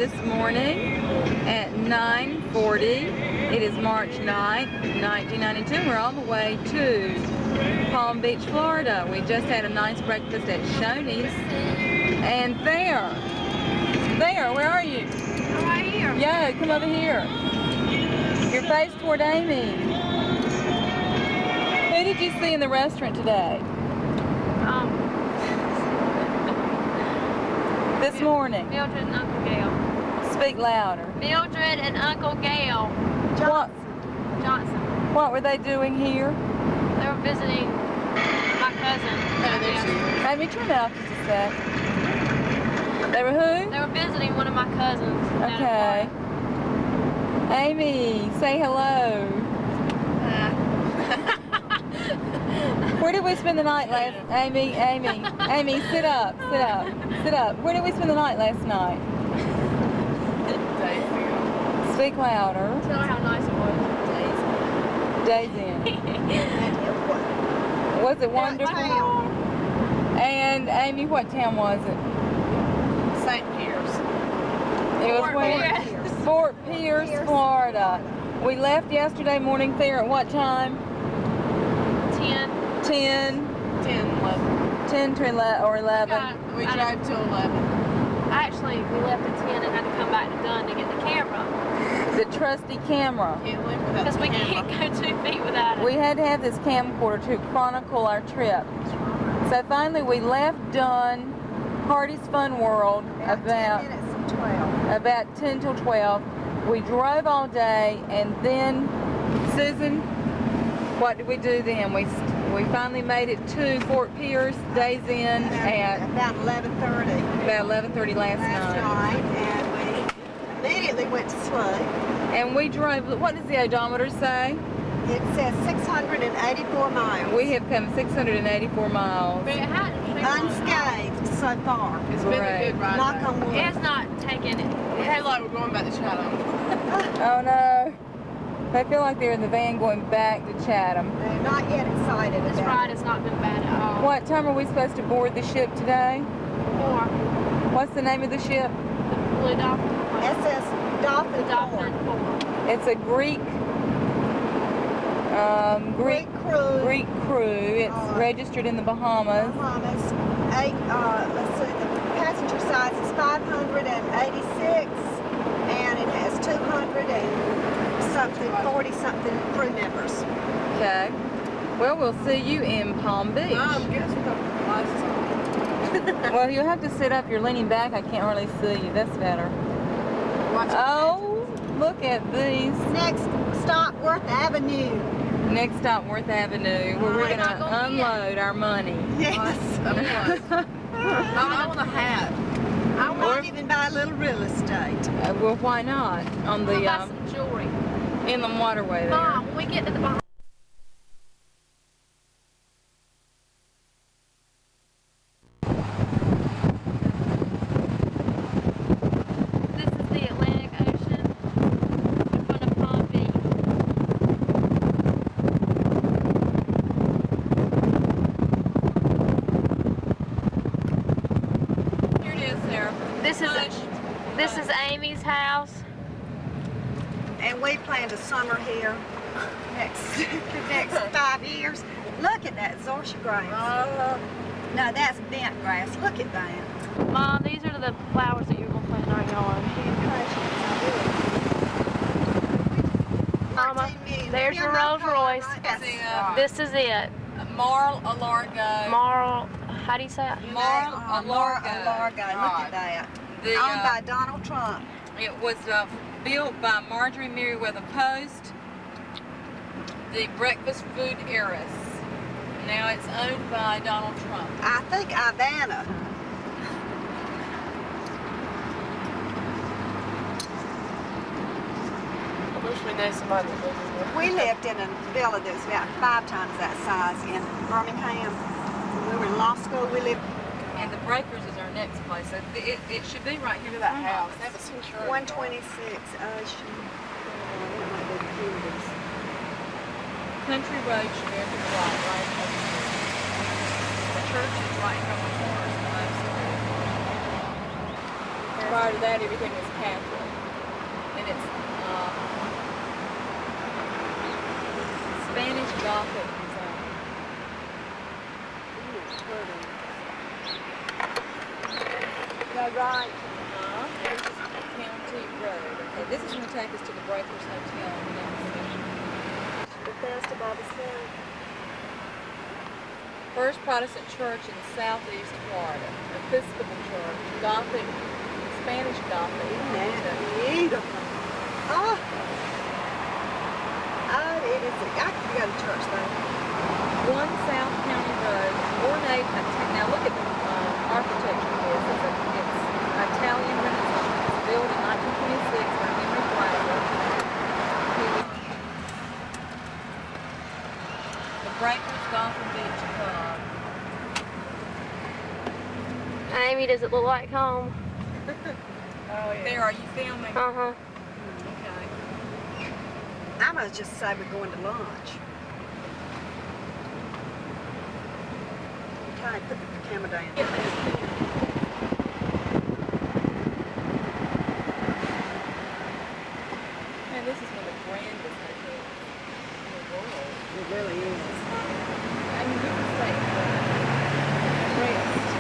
this morning at 9:40. It is March 9th, 1992. We're all the way to Palm Beach, Florida. We just had a nice breakfast at Shoney's. And there, where are you? I'm right here. Yeah, come over here. Your face toward Amy. Who did you see in the restaurant today? This morning. Mildred and Uncle Gail. Speak louder. Mildred and Uncle Gail Johnson. What were they doing here? They were visiting my cousin. Amy, turn it off just a sec. They were who? They were visiting one of my cousins. Okay. Amy, say hello. Where did we spend the night last? Amy, sit up. Where did we spend the night last night? Speak louder. Tell her how nice it was. Days Inn. Was it wonderful? And Amy, what town was it? St. Pierce. It was Fort Pierce, Florida. We left yesterday morning there at what time? 10 to 11. We drove till 11. Actually, we left at 10 and had to come back to Dunn to get the camera. The trusty camera. Can't live without Because the we camera. can't go 2 feet without it. We had to have this camcorder to chronicle our trip. So finally we left Dunn, Hardy's Fun World, about 10 till 12. We drove all day, and then, Susan, what did we do then? We finally made it to Fort Pierce, Days Inn at about 11:30 last night. And we immediately went to sleep. And we drove, what does the odometer say? It says 684 miles. We have come 684 miles. But it hadn't. Unscathed so far. It's been a good ride. Knock on wood. It's not taking it. We feel like we're going back to Chatham. Oh no. They feel like they're in the van going back to Chatham. They're not yet excited This about ride it. has not been bad at all. What time are we supposed to board the ship today? 4. What's the name of the ship? The Blue Dolphin. SS Dolphin Dolphin 4. It's a Greek Greek crew. It's registered in the Bahamas. Bahamas. Let's see, the passenger size is 586, and it has 200 and something, 40 something crew members. Okay. Well, we'll see you in Palm Beach. Guess we got glasses on. Well, you'll have to sit up. You're leaning back. I can't really see you. That's better. Oh, look at these. Next stop, Worth Avenue. Next stop, Worth Avenue, where we're going to unload our money. Yes. I want a hat. I won't even buy a little real estate. Well, why not? On We'll the buy some jewelry. inland waterway there. Mom, when we get to the Bahamas. This is the Atlantic Ocean in front of Palm Beach. Here it is there. This is Amy's house. And we plan to summer here the next 5 years. Look at that zoysia grass. No, that's bent grass. Look at that. Mom, these are the flowers that you're going to plant in our yard. Mama, there's your Rolls Royce. This is it. Mar-a-Lago. Marl, how do you say it? Mar-a-Lago. Look at that. Owned by Donald Trump. It was built by Marjorie Merriweather Post, the breakfast food heiress. Now it's owned by Donald Trump. I think Ivana. I wish we knew somebody that lived in there. We lived in a villa that was about 5 times that size in Birmingham. When we were in law school, we lived And the Breakers is our next place. So it should be right here to That that house. house. They have a sanctuary. 126 Ocean. Country Road should be to the right over here. The church is right here on the corner. So Prior to that, everything was Catholic. And it's Spanish Gothic design. Go right. This is County Road. Okay, this is going to take us to the Breakers Hotel in the next section. Bethesda by the Sea. First Protestant church in southeast Florida. Episcopal church. Gothic, Spanish Gothic. Beautiful. Oh. Oh, it is. I could go to church though. 1 South County Road. Ornate. Now look at the architecture of this. It's Italian Renaissance. Built in 1926 by Henry Flagler. The Breakers Gotham Beach Club. Amy, does it look like home? Oh, yeah. There, are you filming? Uh-huh. Okay. I must just say we're going to lunch. Okay, put the camera down. Man, this is one of the grandest hotels in the world. It really is. I mean, you can say rest.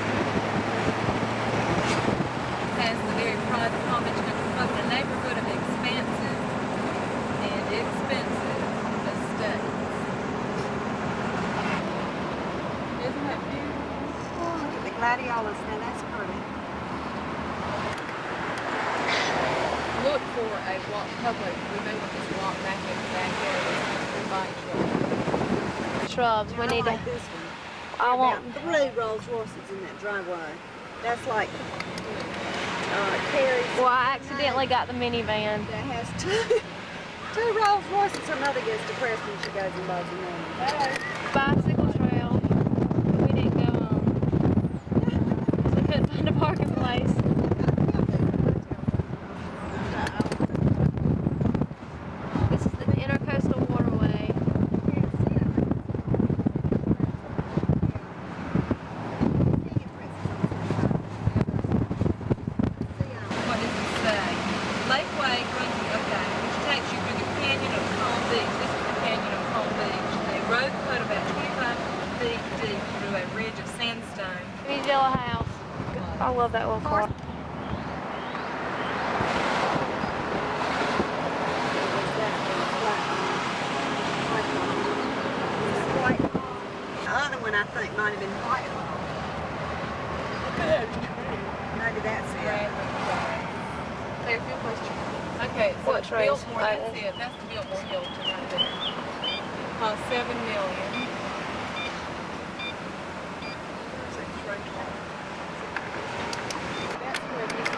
Has the very private convention of a neighborhood of expansive and expensive estates. Isn't that beautiful? Oh, look at the gladiolas. Now that's pretty. Look for a public. We may want to walk back in the back area. Shrubs. We need I like to. this one. I want. About 3 Rolls Royces in that driveway. That's like Carrie's. Well, I accidentally got the minivan. That has two Rolls Royces. Her mother gets depressed when she goes and buys another. Bicycle trail. We didn't go on. We couldn't find a parking place. This is the Intercoastal Waterway. What does it say? Lakeway runs, okay, which takes you through the canyon of Palm Beach. This is the canyon of Palm Beach. A road cut about 25 feet deep through a ridge of sandstone. Here's Yellow House. I love that little car. The other one I think might have been white. Maybe that's it. Fairfield question. Okay, so What it's trace? Biltmore, that's it. That's the Biltmore Hilton right there. $7 million. That's where this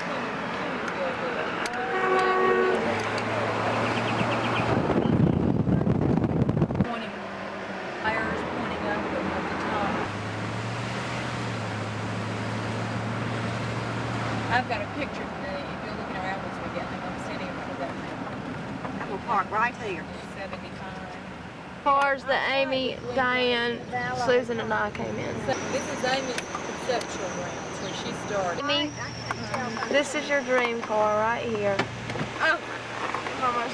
pointing, Thayers pointing up at the top. I've got a picture today. If you're looking around this weekend, I'm sitting in front of that mountain. I'm gonna park right here. 75. Cars that Amy, Diane, Susan, and I came in. So this is Amy's conceptual grounds where she started. Amy, this is your dream car right here. Oh, how much?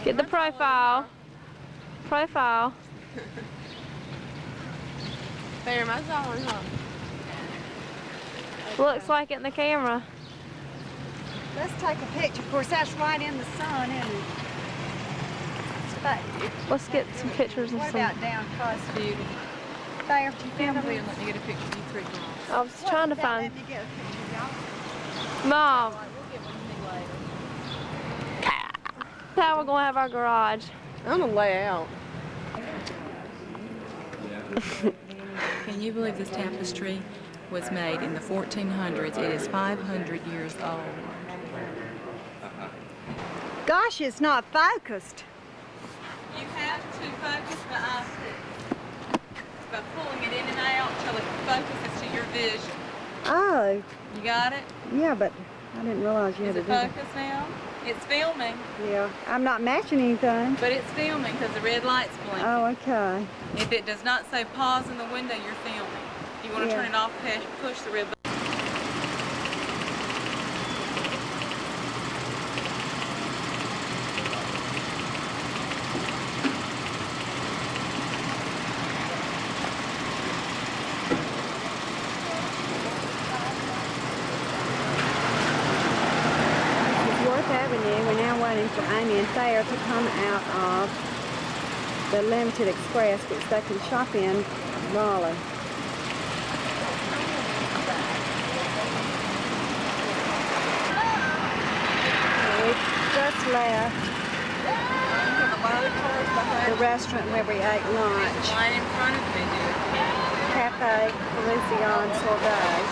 Get the profile. Profile. There, my dollar, huh? Looks like it in the camera. Let's take a picture. Of course, that's right in the sun, isn't it? Let's get some pictures of What some. about down close? Beautiful. There, you Come film over here me. and let me get a picture of you three girls. I was trying to What about find. Let me get a picture of y'all. Mom, We'll get one of you later. that's how we're gonna have our garage. I'm gonna lay out. Can you believe this tapestry was made in the 1400s? It is 500 years old. Gosh, it's not focused. You have to focus the eyes by pulling it in and out till it focuses to your vision. Oh, You got it? yeah, but I didn't realize you Is had it to do that. focused now? It's filming, Yeah, I'm not matching anything. but it's filming because the red light's blinking. Oh, okay. If it does not say pause in the window, you're filming. If you want to Yeah. turn it off, push the red button. We're now waiting for Amy and Thayer to come out of the Limited Express, which they can shop in Raleigh. We just left the restaurant where we ate lunch. Line in front of me, dude. Cafe Felicion Sorbet,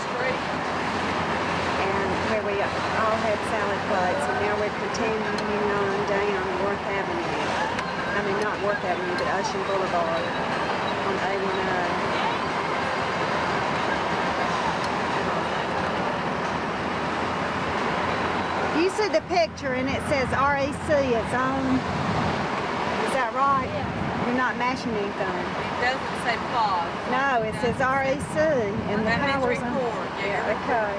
and where we all had salad plates, and now we're continuing on down Worth Avenue. I mean, not Worth Avenue, but Ocean Boulevard on A10. You see the picture, and it says REC, it's on. Is that right? Yeah. You're not mashing anything. It doesn't say pause. No, it says REC, and the That means power's on. record, yeah. Okay.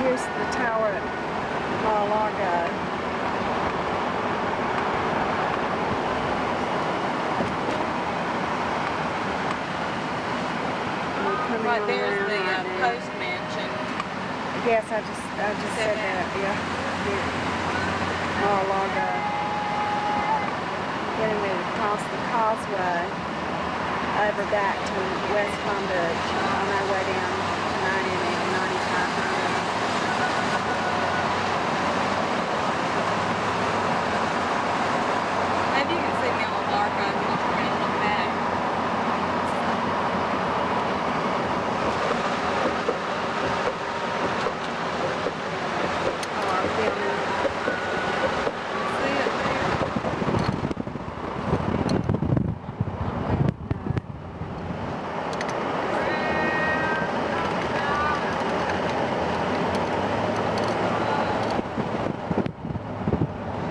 Here's the tower at Mar-a-Lago. Right there's the Post Mansion. Yes, I just said that. Yeah. Here. Mar-a-Lago. Getting ready to cross the causeway over back to West Palm Beach on our way down to Miami and 9500. Maybe you can see me on the dark road when you turn and look back.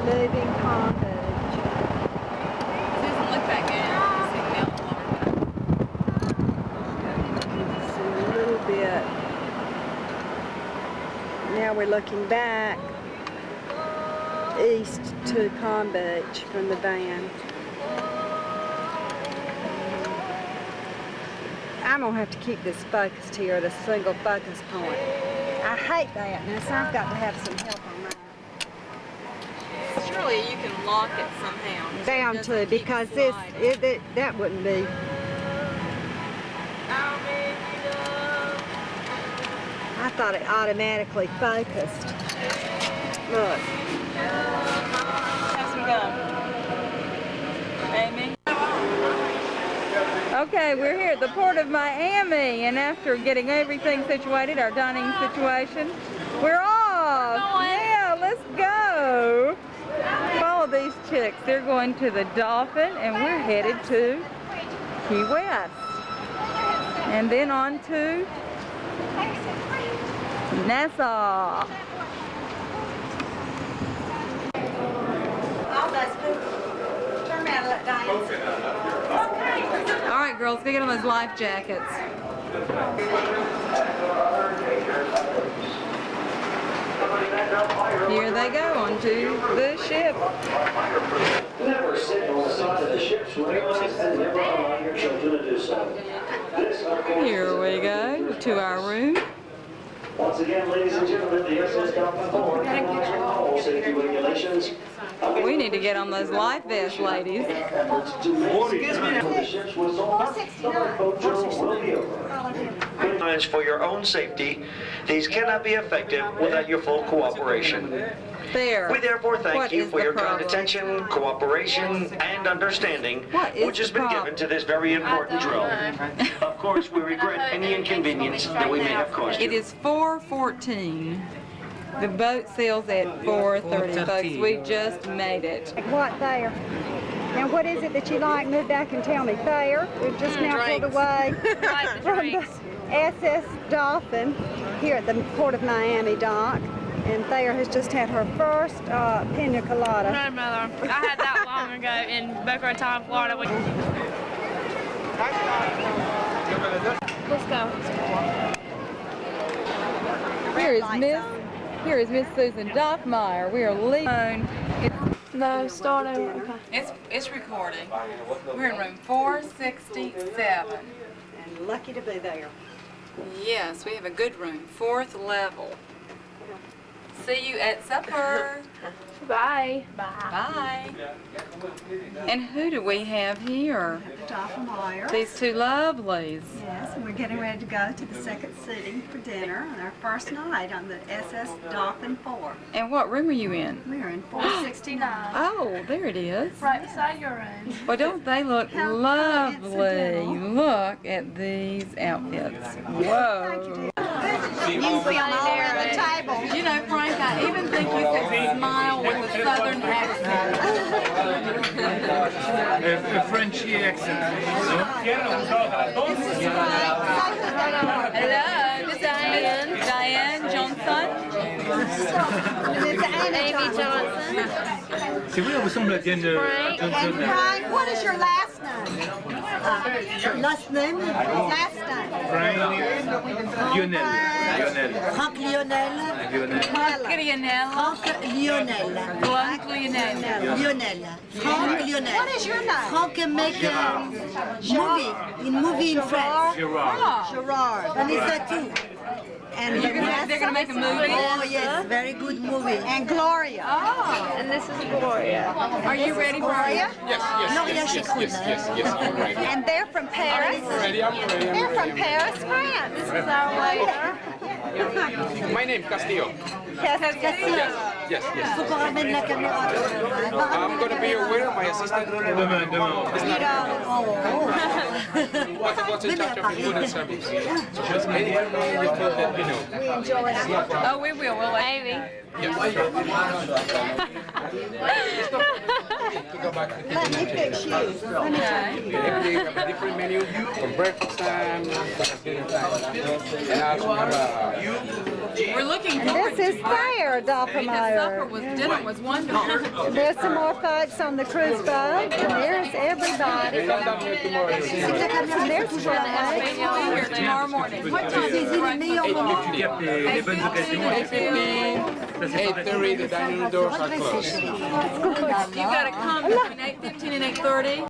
Leaving Palm Beach. Susan, look back in. You see me on the dark road. Just a little bit. Now we're looking back east to Palm Beach from the van. I'm gonna have to keep this focused here at a single focus point. I hate that, now so I've got to have some help on that. Surely you can lock it somehow. so it Down doesn't to keep because sliding. that wouldn't be. I thought it automatically focused. Look. Have some gum. Amy? Okay, we're here at the Port of Miami, and after getting everything situated, our dining situation, we're off! Yeah, let's go! Follow these chicks. They're going to the Dolphin, and we're headed to Key West. And then on to Nassau. Turn around and let Diane. All right, girls, go get on those life jackets. Here they go onto the ship. Never sit on the side of the ship's rails and never allow your children to do so. This, of course, Here we go to our room. once again, ladies and gentlemen, the SS Dolphin Board complies with all safety regulations. We need to get on those life vests, ladies. Efforts to make the ship's whistle, the lifeboat journal will be over. For your own safety, these cannot be effective without your full cooperation. There. We therefore thank What you is for the your kind problem? attention, cooperation, and understanding, What is which has the been problem? given to this very important drill. Of course, we regret any inconvenience that we may have caused It you. is 4:14. The boat sails at 4:30, folks. We just made it. What Thayer? Now what is it that you like? Move back and tell me. Thayer, we've just now pulled Drinks. away Like the from the drinks. SS Dolphin here at the Port of Miami dock. And Thayer has just had her first pina colada. No, Mother. I had that long ago in Boca Raton, Florida. Let's go. Here is Miss Susan Dockmeyer. We are leaving. It's No, start over. Okay. It's recording. We're in room 467. And lucky to be there. Yes, we have a good room. 4th level. See you at supper. Bye. Bye. And who do we have here? Dolphin Myers. These two lovelies. Yes, and we're getting ready to go to the second sitting for dinner on our first night on the SS Dolphin 4. And what room are you in? We're in 469. Oh, there it is. Right beside your room. Well, don't they look How lovely? coincidental. Look at these outfits. Whoa. You can see them all around the table. You know, Frank, I even think you could smile with a southern accent. A Frenchy accent. Hello, this is Diane Johnson. Amy Johnson. C'est vrai, on ressemble à Diane Frank. And Johnson. Frank, what is your last name? Last name? Last name. Frank Lionel. Franck Lionel. Lionel. Lionel. Franck Lionel. Frank Lionel. Lionel. Franck Lionel. What is your name? Franck make movie in France. Gerard. Gerard. And it's a two. And They're gonna make a movie. Oh yes, very good movie. And Gloria. Oh, And this is Gloria. are you ready for it? Gloria Chicoune. I'm ready. And they're from Paris. I'm ready. They're from Paris, France. This is our waiter. My name Castillo. Yes. Faut qu'on ramène la caméra. I'm gonna be your waiter, my assistant. Demain. What's in charge of the food and service? Just anything you feel that you know. We enjoy it. Oh, we will. We'll let Amy. Yes. To go back to the Let me fix you. Let me tell you. Every day we have a different menu for breakfast time, dinner time, and also we have We're looking forward This is to it. Thayer, Dolphin Dinner was wonderful. There's some more folks on the cruise boat. And there's everybody. we're not done here tomorrow. There's Frank. We'll be here tomorrow morning. What time is it? 8:50. Les bonnes occasions. 8:30, the dining doors are closed. You've got to come between 8:15 and 8:30.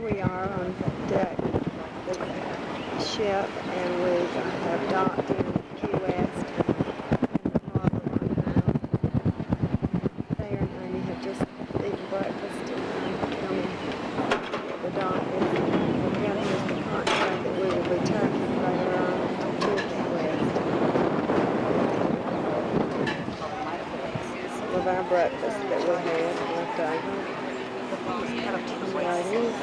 We are on deck of the ship, and we have docked in Key West. Thayer and Amy have just eaten breakfast and coming at the dock. And again, here's the contract that we will be taking later on to Key West. Some of our breakfast that we had left over. Ladies.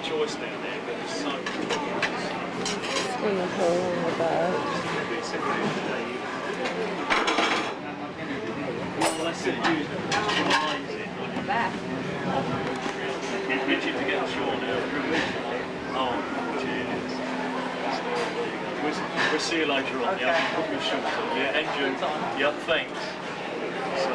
Choice down there, but it's so Swimming pool on the boat. well, that's it. Use it. Can't reach it to get ashore now. Oh, cheers. We'll see you later on. Yeah, put your shorts on. Yeah, and you. Yeah, thanks. So.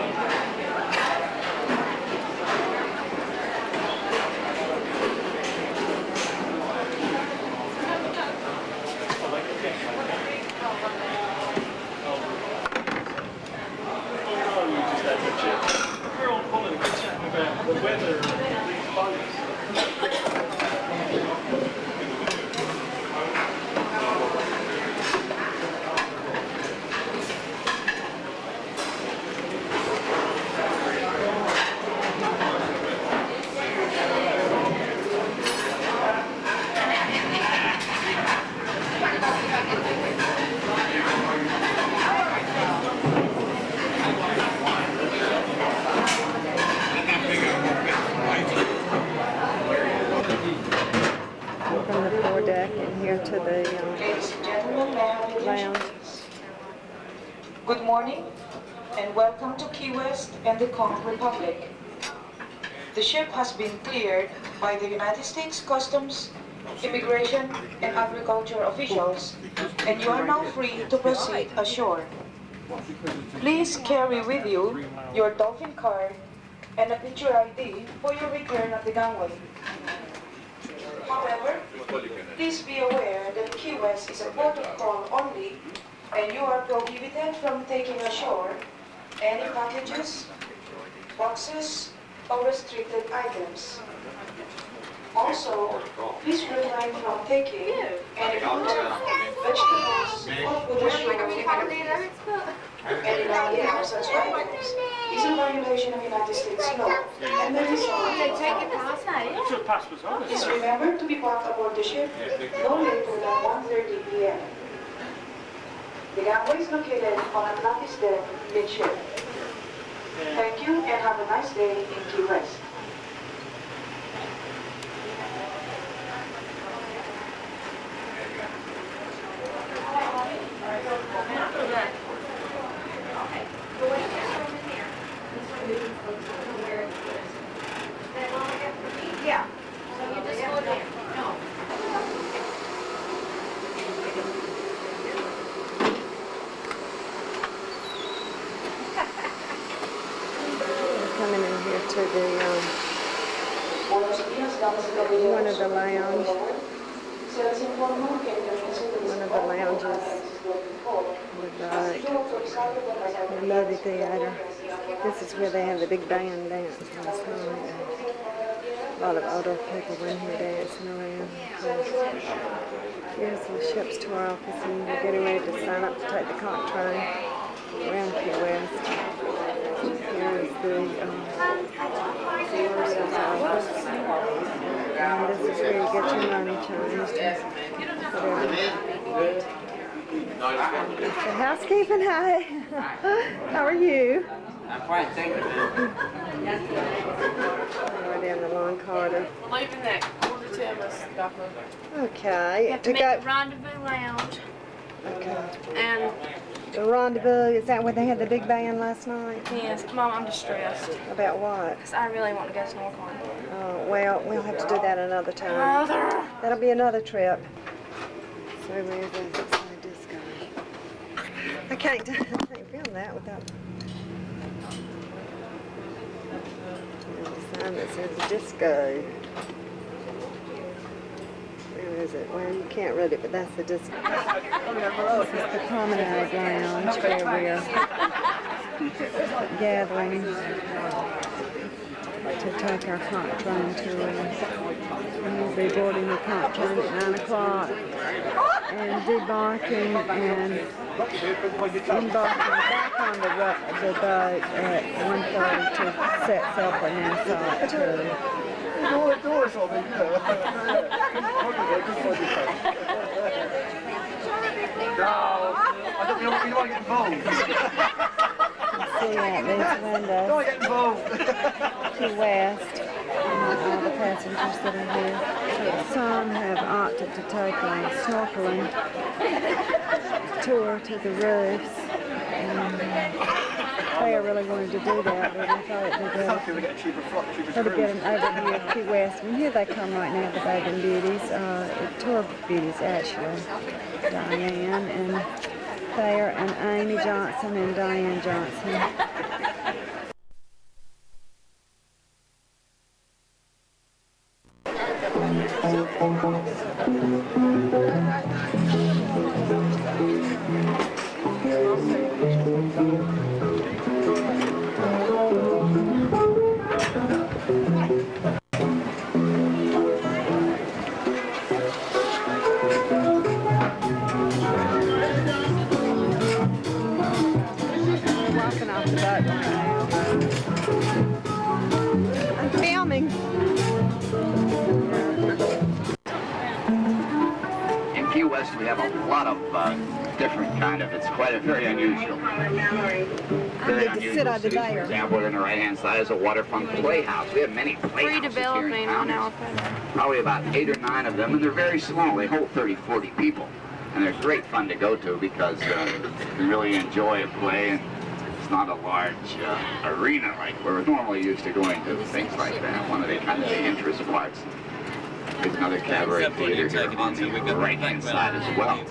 We're on holiday, we're chatting about the weather and these boats. lower deck and here to the Ladies and gentlemen, may I have your attention, lounge. please? Good morning and welcome to Key West and the Conch Republic. The ship has been cleared by the United States Customs, Immigration and Agriculture officials, and you are now free to proceed ashore. Please carry with you your dolphin card and a picture ID for your return at the gangway. However, please be aware that Key West is a port of call only, and you are prohibited from taking ashore any packages, boxes, or restricted items. Also, please refrain from taking any fruit, vegetables, or food ashore. Any luggage of such items is a violation of United States law and may result in penalty. Please remember to be back aboard the ship no later than 1:30 p.m. The gangway is located on Atlantis deck midship. Thank you and have a nice day in Key West. Yeah. So you just go there. No. Coming in here to the one of the lounge. One of the lounges with the movie theater. This is where they have the big band dance last night. A lot of older people in here dancing around. Here's the ship's tour office, and we're getting ready to sign up to take the conch train around Key West. Here's the purser's office. And this is where you get your money changed. The housekeeping, hi. How are you? I'm fine, thank you. We're down the long corridor. We're leaving that 9:45. Okay. You have to meet the Rendezvous Lounge. Okay. And The Rendezvous, is that where they had the big band last night? yes, Mom, I'm distressed. About what? Because I really want to go snorkeling. Well, we'll have to do that another time. Mother! That'll be another trip. So where's the disco? I can't film that without... There's a sign that says disco. Where is it? Well, you can't read it, but that's the disco. This is the promenade lounge where we're gathering to take our conch train tour. We'll be boarding the conch train at 9 o'clock and debarking and embarking back on the boat at 1:30 to set sail for Nassau to All the doors open, you know. No, I don't know what you want to get involved. see out these windows. Don't get involved. Key West, and all the passengers that are here. Some have opted to take a snorkeling tour to the roofs. And they are really wanting to do that, but we thought it'd be good to get them over here at Key West. And here they come right now, the Bathing Beauties, tour beauties actually. Diane and Thayers and Amy Johnson and Diane Johnson. Walking off the boat right now. I'm filming. In Key West, we have a lot of different kind of, it's quite a very unusual. Very unusual city. For example, on the right-hand side is a waterfront playhouse. We have many playhouses here in town. Probably about 8 or 9 of them, and they're very small. They hold 30, 40 people. And they're great fun to go to because you really enjoy a play, and it's not a large arena like we're normally used to going to, things like that. One of the kind of the interest parts. There's another cabaret theater here on the right-hand side as well.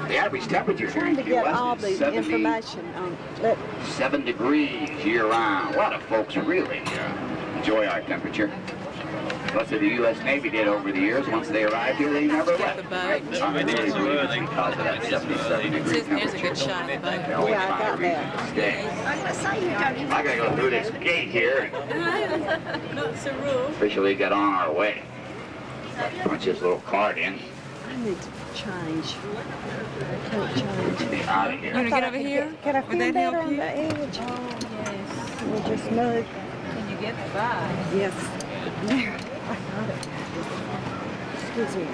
The average temperature here in Key West is 7 degrees year-round. A lot of folks really enjoy our temperature. That's what the U.S. Navy did over the years. Once they arrived here, they never left. Because of that 77-degree temperature. There's a good shot of boat. They always find a reason to stay. I gotta go through this gate here. That's a rule. Officially get on our way. Punch this little card in. I need to change. I can't change. Be out of here. You want to get over here? Can I Would feel that better help on you? the edge? Oh, yes. We'll just move. Can you get by? Yes. There. I got it. Excuse me.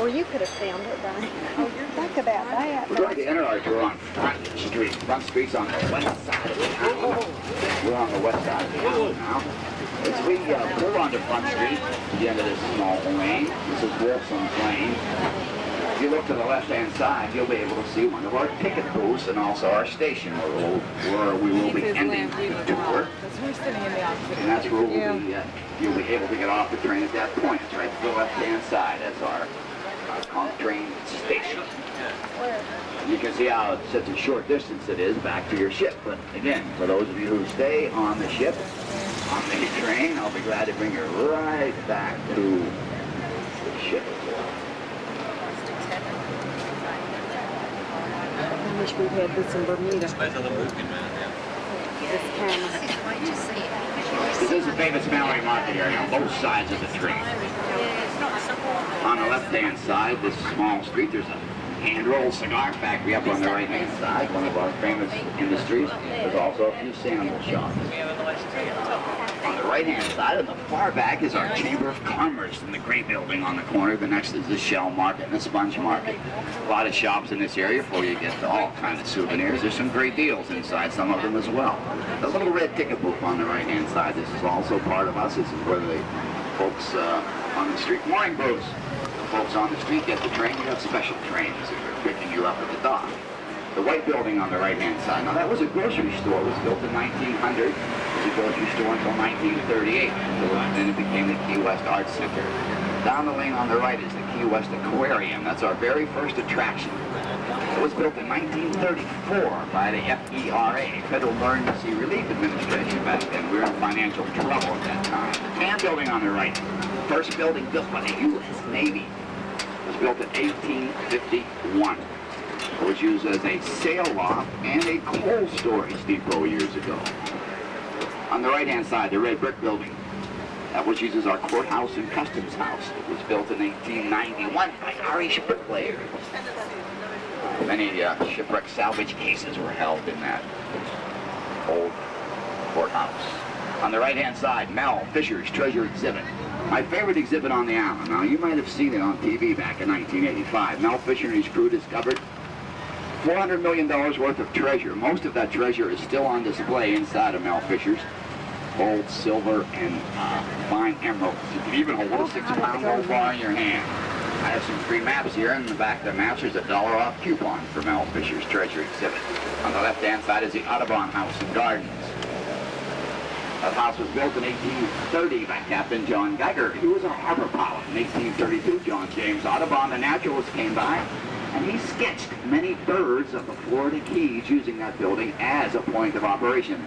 Or you could have found it, Diane. Oh, think about that. We're going to enter our tour on Front Street. Front Street's on the west side of the town. We're on the west side of the town now. As we pull onto Front Street, at the end of this small lane, this is Wolfson's Lane. If you look to the left-hand side, you'll be able to see one of our ticket booths and also our station where we will be ending the tour. And that's where we'll be, you'll be able to get off the train at that point. It's right to the left-hand side. That's our train station. You can see how such a short distance it is back to your ship. But again, for those of you who stay on the ship, on the train, I'll be glad to bring you right back to the ship. I wish we had this in Bermuda. This camera. This is a famous Mallory market area on both sides of the train. On the left-hand side, this small street, there's a hand-rolled cigar factory up on the right-hand side, one of our famous industries. There's also a few sandal shops. On the right-hand side, in the far back, is our Chamber of Commerce in the gray building on the corner. The next is the Shell Market and the Sponge Market. A lot of shops in this area before you get to all kinds of souvenirs. There's some great deals inside, some of them as well. The little red ticket booth on the right-hand side, this is also part of us. This is where the folks on the street, morning booths. The folks on the street get the train. You have special trains that are picking you up at the dock. The white building on the right-hand side. Now that was a grocery store. It was built in 1900. It was a grocery store until 1938. Then it became the Key West Arts Center. Down the lane on the right is the Key West Aquarium. That's our very first attraction. It was built in 1934 by the FERA, Federal Emergency Relief Administration back then. We were in financial trouble at that time. And building on the right. First building built by the U.S. Navy. It was built in 1851. It was used as a sail loft and a coal storage depot years ago. On the right-hand side, the red brick building. That was used as our courthouse and customs house. It was built in 1891 by Irish bricklayers. Many shipwreck salvage cases were held in that old courthouse. On the right-hand side, Mel Fisher's treasure exhibit. My favorite exhibit on the island. Now, you might have seen it on TV back in 1985. Mel Fisher and his crew discovered $400 million worth of treasure. Most of that treasure is still on display inside of Mel Fisher's. Gold, silver, and fine emeralds. You can even hold a 6-pound gold bar in your hand. I have some free maps here. In the back of the maps, there's a $1 off coupon for Mel Fisher's treasure exhibit. On the left-hand side is the Audubon House and Gardens. That house was built in 1830 by Captain John Geiger. He was a harbor pilot. In 1832, John James Audubon, the naturalist, came by, and he sketched many birds of the Florida Keys using that building as a point of operation.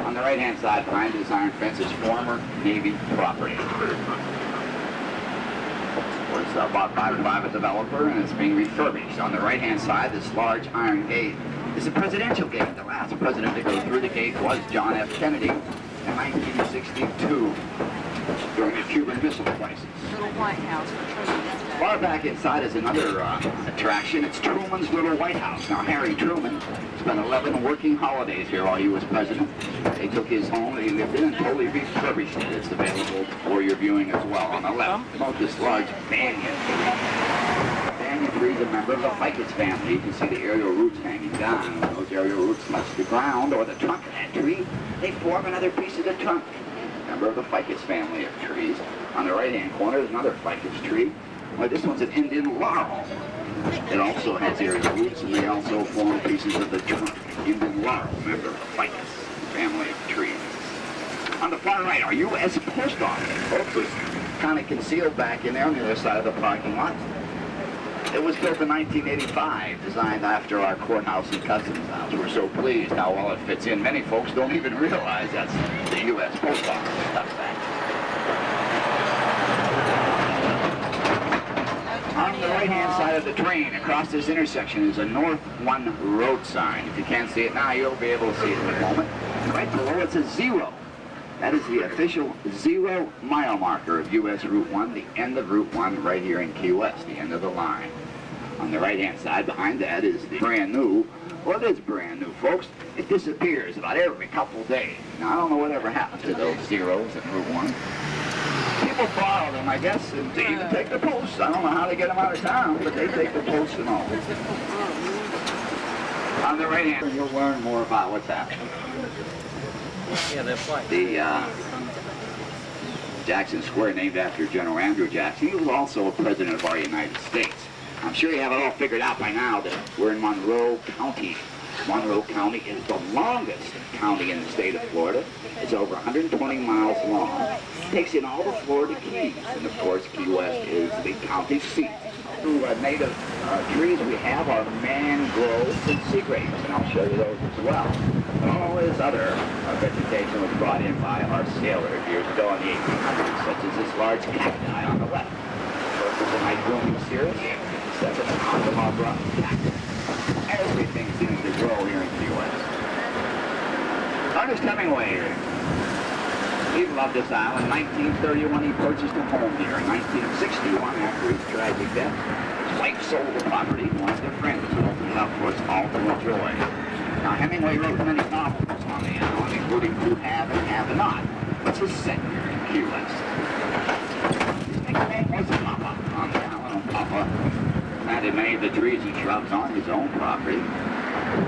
On the right-hand side, behind this iron fence, is former Navy property. It was bought by a private developer, and it's being refurbished. On the right-hand side, this large iron gate is a presidential gate. The last president to go through the gate was John F. Kennedy in 1962. During the Cuban missile prices. Little White House for trees. Far back inside is another attraction. It's Truman's Little White House. Now, Harry Truman spent 11 working holidays here while he was president. They took his home that he lived in and totally refurbished it. It's available for your viewing as well. On the left, about this large banyan tree. Banyan tree is a member of the ficus family. You can see the aerial roots hanging down. When those aerial roots touch the ground or the trunk of that tree, they form another piece of the trunk. Member of the ficus family of trees. On the right-hand corner is another ficus tree. Well, this one's an Indian laurel. It also has aerial roots, and they also form pieces of the trunk. Indian laurel, member of the ficus family of trees. On the far right, our U.S. Post Office. Folks, it's kind of concealed back in there on the other side of the parking lot. It was built in 1985, designed after our courthouse and customs house. We're so pleased how well it fits in. Many folks don't even realize that's the U.S. Post Office stuff back. On the right-hand side of the train, across this intersection, is a North 1 road sign. If you can't see it now, you'll be able to see it in a moment. Right below it's a 0. That is the official 0 mile marker of U.S. Route 1, the end of Route 1 right here in Key West, the end of the line. On the right-hand side behind that is the brand new, well, it is brand new, folks. It disappears about every couple days. Now, I don't know whatever happened to those zeros at Route 1. People borrow them, I guess, and they even take the posts. I don't know how they get them out of town, but they take the posts and all. On the right hand, you'll learn more about what's happening. The Jackson Square, named after General Andrew Jackson. He was also a president of our United States. I'm sure you have it all figured out by now that we're in Monroe County. Monroe County is the longest county in the state of Florida. It's over 120 miles long. It takes in all the Florida Keys, and of course Key West is the county seat. Native trees we have are mangroves and sea grapes, and I'll show you those as well. And all this other vegetation was brought in by our sailors years ago in the 1800s, such as this large cacti on the left. First is a night blooming cirrus, second a Congamabra cactus. Everything seems to grow here in Key West. Ernest Hemingway, he loved this island. In 1931, he purchased a home here. In 1961, after his tragic death, his wife sold the property to one of their friends who opened it up for us all to enjoy. Now, Hemingway wrote many novels on the island, including To Have and Have Not, which is set here in Key West. His nickname was Papa on the island. Papa planted many of the trees and shrubs on his own property.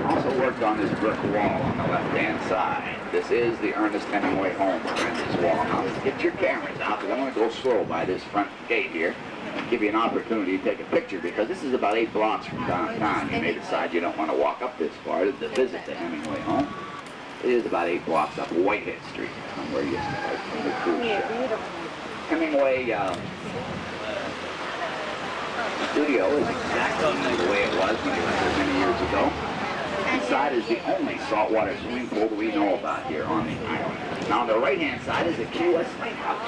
Also worked on this brick wall on the left-hand side. This is the Ernest Hemingway home behind this wall. Now, get your cameras out, because I'm going to go slow by this front gate here and give you an opportunity to take a picture, because this is about 8 blocks from downtown. You may decide you don't want to walk up this far to visit the Hemingway home. It is about 8 blocks up Whitehead Street, where you start from the cruise ship. Hemingway studio is exactly the way it was when he was here many years ago. Inside is the only saltwater swimming pool that we know about here on the island. Now on the right-hand side is the Key West Lighthouse.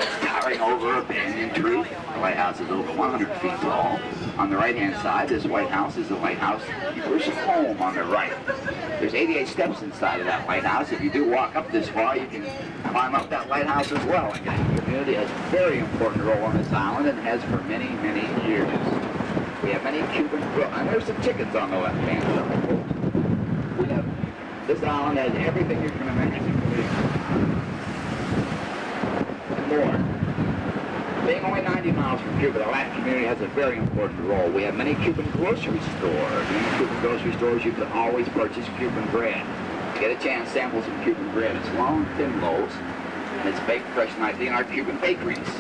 It's towering over a banyan tree. The lighthouse is over 100 feet tall. On the right-hand side, this lighthouse is the lighthouse keeper's home on the right. There's 88 steps inside of that lighthouse. If you do walk up this far, you can climb up that lighthouse as well. Again, the community has a very important role on this island and has for many, many years. We have many Cuban, and there's some chickens on the left-hand side. We have, this island has everything you can imagine. And more. Being only 90 miles from Cuba, the Latin community has a very important role. We have many Cuban grocery stores. In Cuban grocery stores, you can always purchase Cuban bread. You get a chance, sample some Cuban bread. It's long, thin loaves, and it's baked fresh nightly in our Cuban bakeries.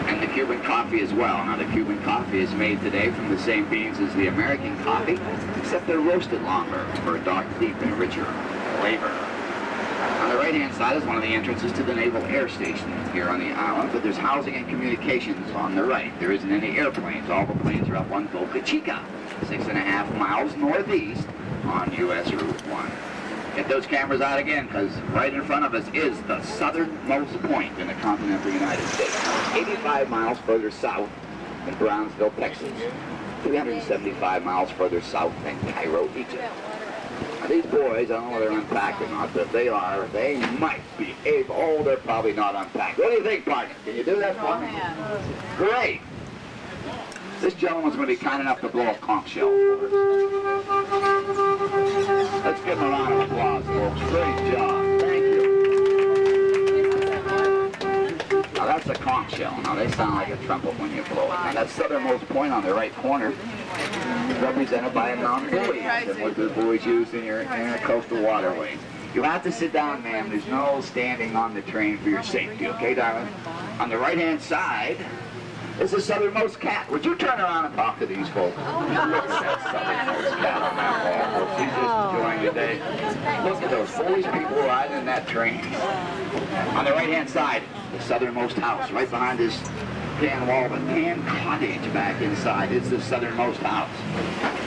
And the Cuban coffee as well. Now, the Cuban coffee is made today from the same beans as the American coffee, except they're roasted longer for a dark, deep, and richer flavor. On the right-hand side is one of the entrances to the Naval Air Station here on the island, but there's housing and communications on the right. There isn't any airplanes. All the planes are up on Boca Chica, 6.5 miles northeast on U.S. Route 1. Get those cameras out again, because right in front of us is the southernmost point in the continental United States. 85 miles further south than Brownsville, Texas. 375 miles further south than Cairo, Egypt. Now, these boys, I don't know whether they're unpacked or not, but they might be able, oh, they're probably not unpacked. What do you think, partner? Can you do that for me? Great. This gentleman's going to be kind enough to blow a conch shell for us. Let's give him a round of applause, folks. Great job. Thank you. Now, that's a conch shell. Now, they sound like a trumpet when you blow it. Now, that southernmost point on the right corner is represented by a mountain buoy, and what the buoys used in your coastal waterway. You have to sit down, ma'am. There's no standing on the train for your safety, okay, darling? On the right-hand side is the southernmost cat. Would you turn around and talk to these folks? Look at that southernmost cat on that wall, folks. He's just enjoying the day. Look at those foolish people riding in that train. On the right-hand side, the southernmost house, right behind this tan wall, the tan cottage back inside is the southernmost house.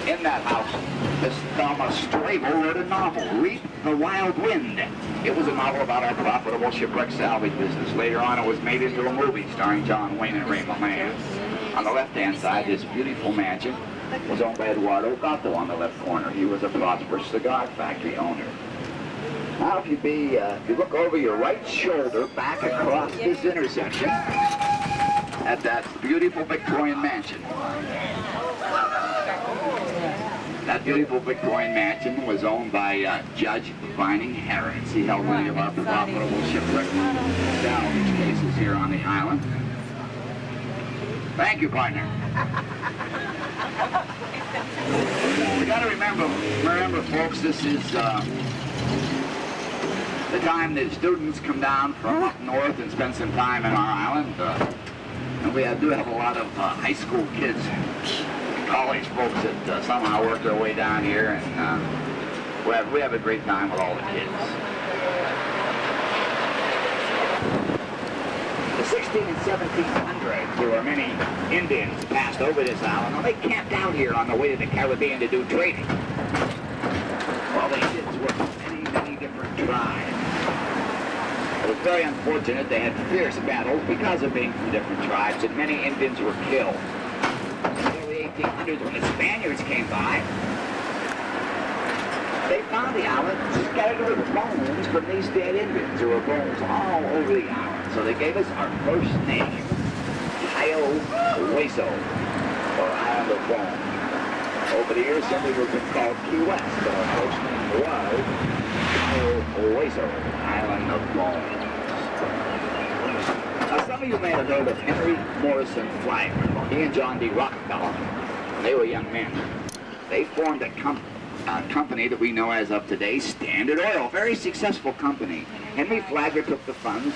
In that house, Miss Thelma Strabo wrote a novel, Reap the Wild Wind. It was a novel about our profitable shipwreck salvage business. Later on, it was made into a movie starring John Wayne and Ray Moran. On the left-hand side, this beautiful mansion was owned by Eduardo Gatto on the left corner. He was a prosperous cigar factory owner. Now, if you look over your right shoulder back across this intersection at that beautiful Victorian mansion. That beautiful Victorian mansion was owned by Judge Vining Harris. He held many of our profitable shipwreck salvage cases here on the island. Thank you, partner. We got to remember, folks, this is the time that students come down from up north and spend some time in our island. And we do have a lot of high school kids, college folks that somehow work their way down here, and we have a great time with all the kids. The 16 and 1700s, there were many Indians passed over this island. Now, they camped out here on the way to the Caribbean to do trading. Well, the Indians were many different tribes. It was very unfortunate. They had fierce battles because of being from different tribes, and many Indians were killed. In the early 1800s, when the Spaniards came by, they found the island scattered with bones from these dead Indians. There were bones all over the island. So they gave us our first name, Hueso, or Island of Bones. Over the years, simply we've been called Key West, but our first name was Hueso, Island of Bones. Now, some of you may have heard of Henry Morrison Flagler. He and John D. Rockefeller, when they were young men, they formed a company that we know as of today, Standard Oil, a very successful company. Henry Flagler took the funds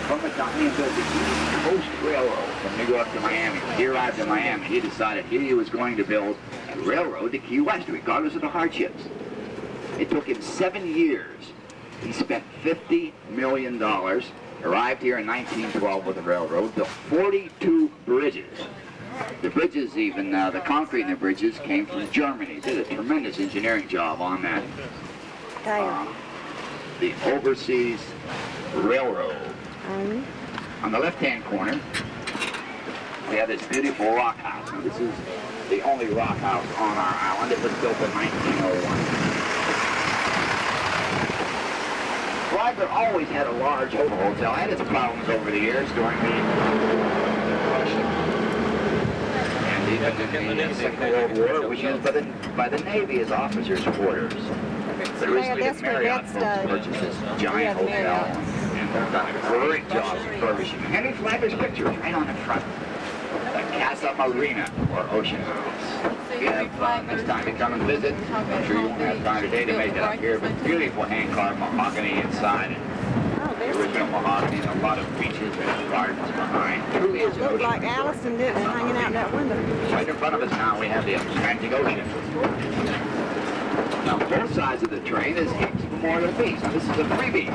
from the company and built the East Coast Railroad from New York to Miami. When he arrived in Miami, he decided he was going to build a railroad to Key West, regardless of the hardships. It took him 7 years. He spent $50 million, arrived here in 1912 with the railroad, built 42 bridges. The bridges, even the concrete in the bridges, came from Germany. Did a tremendous engineering job on that. The Overseas Railroad. On the left-hand corner, we have this beautiful rock house. Now, this is the only rock house on our island. It was built in 1901. Flagler always had a large hotel, had its problems over the years during the Depression. And even in the Second World War, it was used by the Navy as officers' quarters. But recently the Marriott folks purchased this giant hotel and they've done a great job refurbishing. Henry Flagler's picture is right on the front. The Casa Marina, or Ocean House. If you have this time to come and visit, I'm sure you won't have time today to make it up here, but beautiful hand-carved mahogany inside. The original mahogany and a lot of beaches and gardens behind. Truly is an ocean. Looked like Allison, didn't it, hanging out that window? Right in front of us now we have the Atlantic Ocean. Now, both sides of the train is Hicks Memorial Beach. Now, this is a free beach.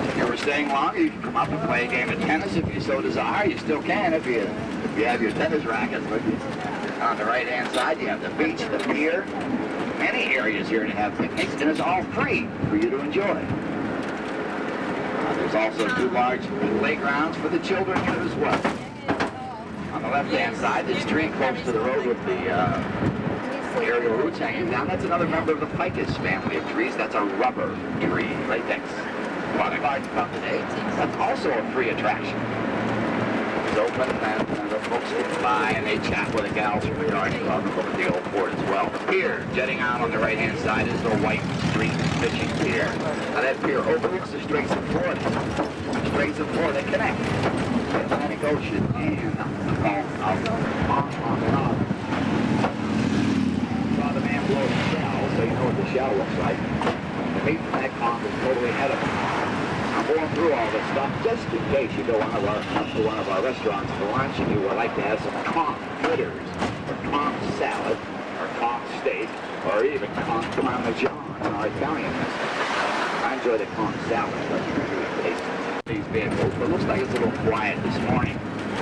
If you were staying longer, you can come up and play a game of tennis if you so desire. You still can if you have your tennis rackets with you. On the right-hand side, you have the beach, the pier, many areas here to have picnics, and it's all free for you to enjoy. There's also 2 large playgrounds for the children here as well. On the left-hand side, this tree close to the road with the aerial roots hanging down. That's another member of the ficus family of trees. That's a rubber tree, latex. Aquatic Garden Club today. That's also a free attraction. It's open and the folks get by and they chat with the gals from the garden club and look at the old port as well. The pier jetting out on the right-hand side is the White Street Fishing Pier. Now that pier overlooks the Straits of Florida. The Straits of Florida connect the Atlantic Ocean and on. Saw the man blow the shell, so you know what the shell looks like. The meat from that conch is totally edible. I'm going through all this stuff just in case you go up to one of our restaurants for lunch and you would like to have some conch fritters, or conch salad, or conch steak, or even conch parmesan in our Italian restaurant. I enjoy the conch salad, but you really taste these vehicles. But it looks like it's a little quiet this morning.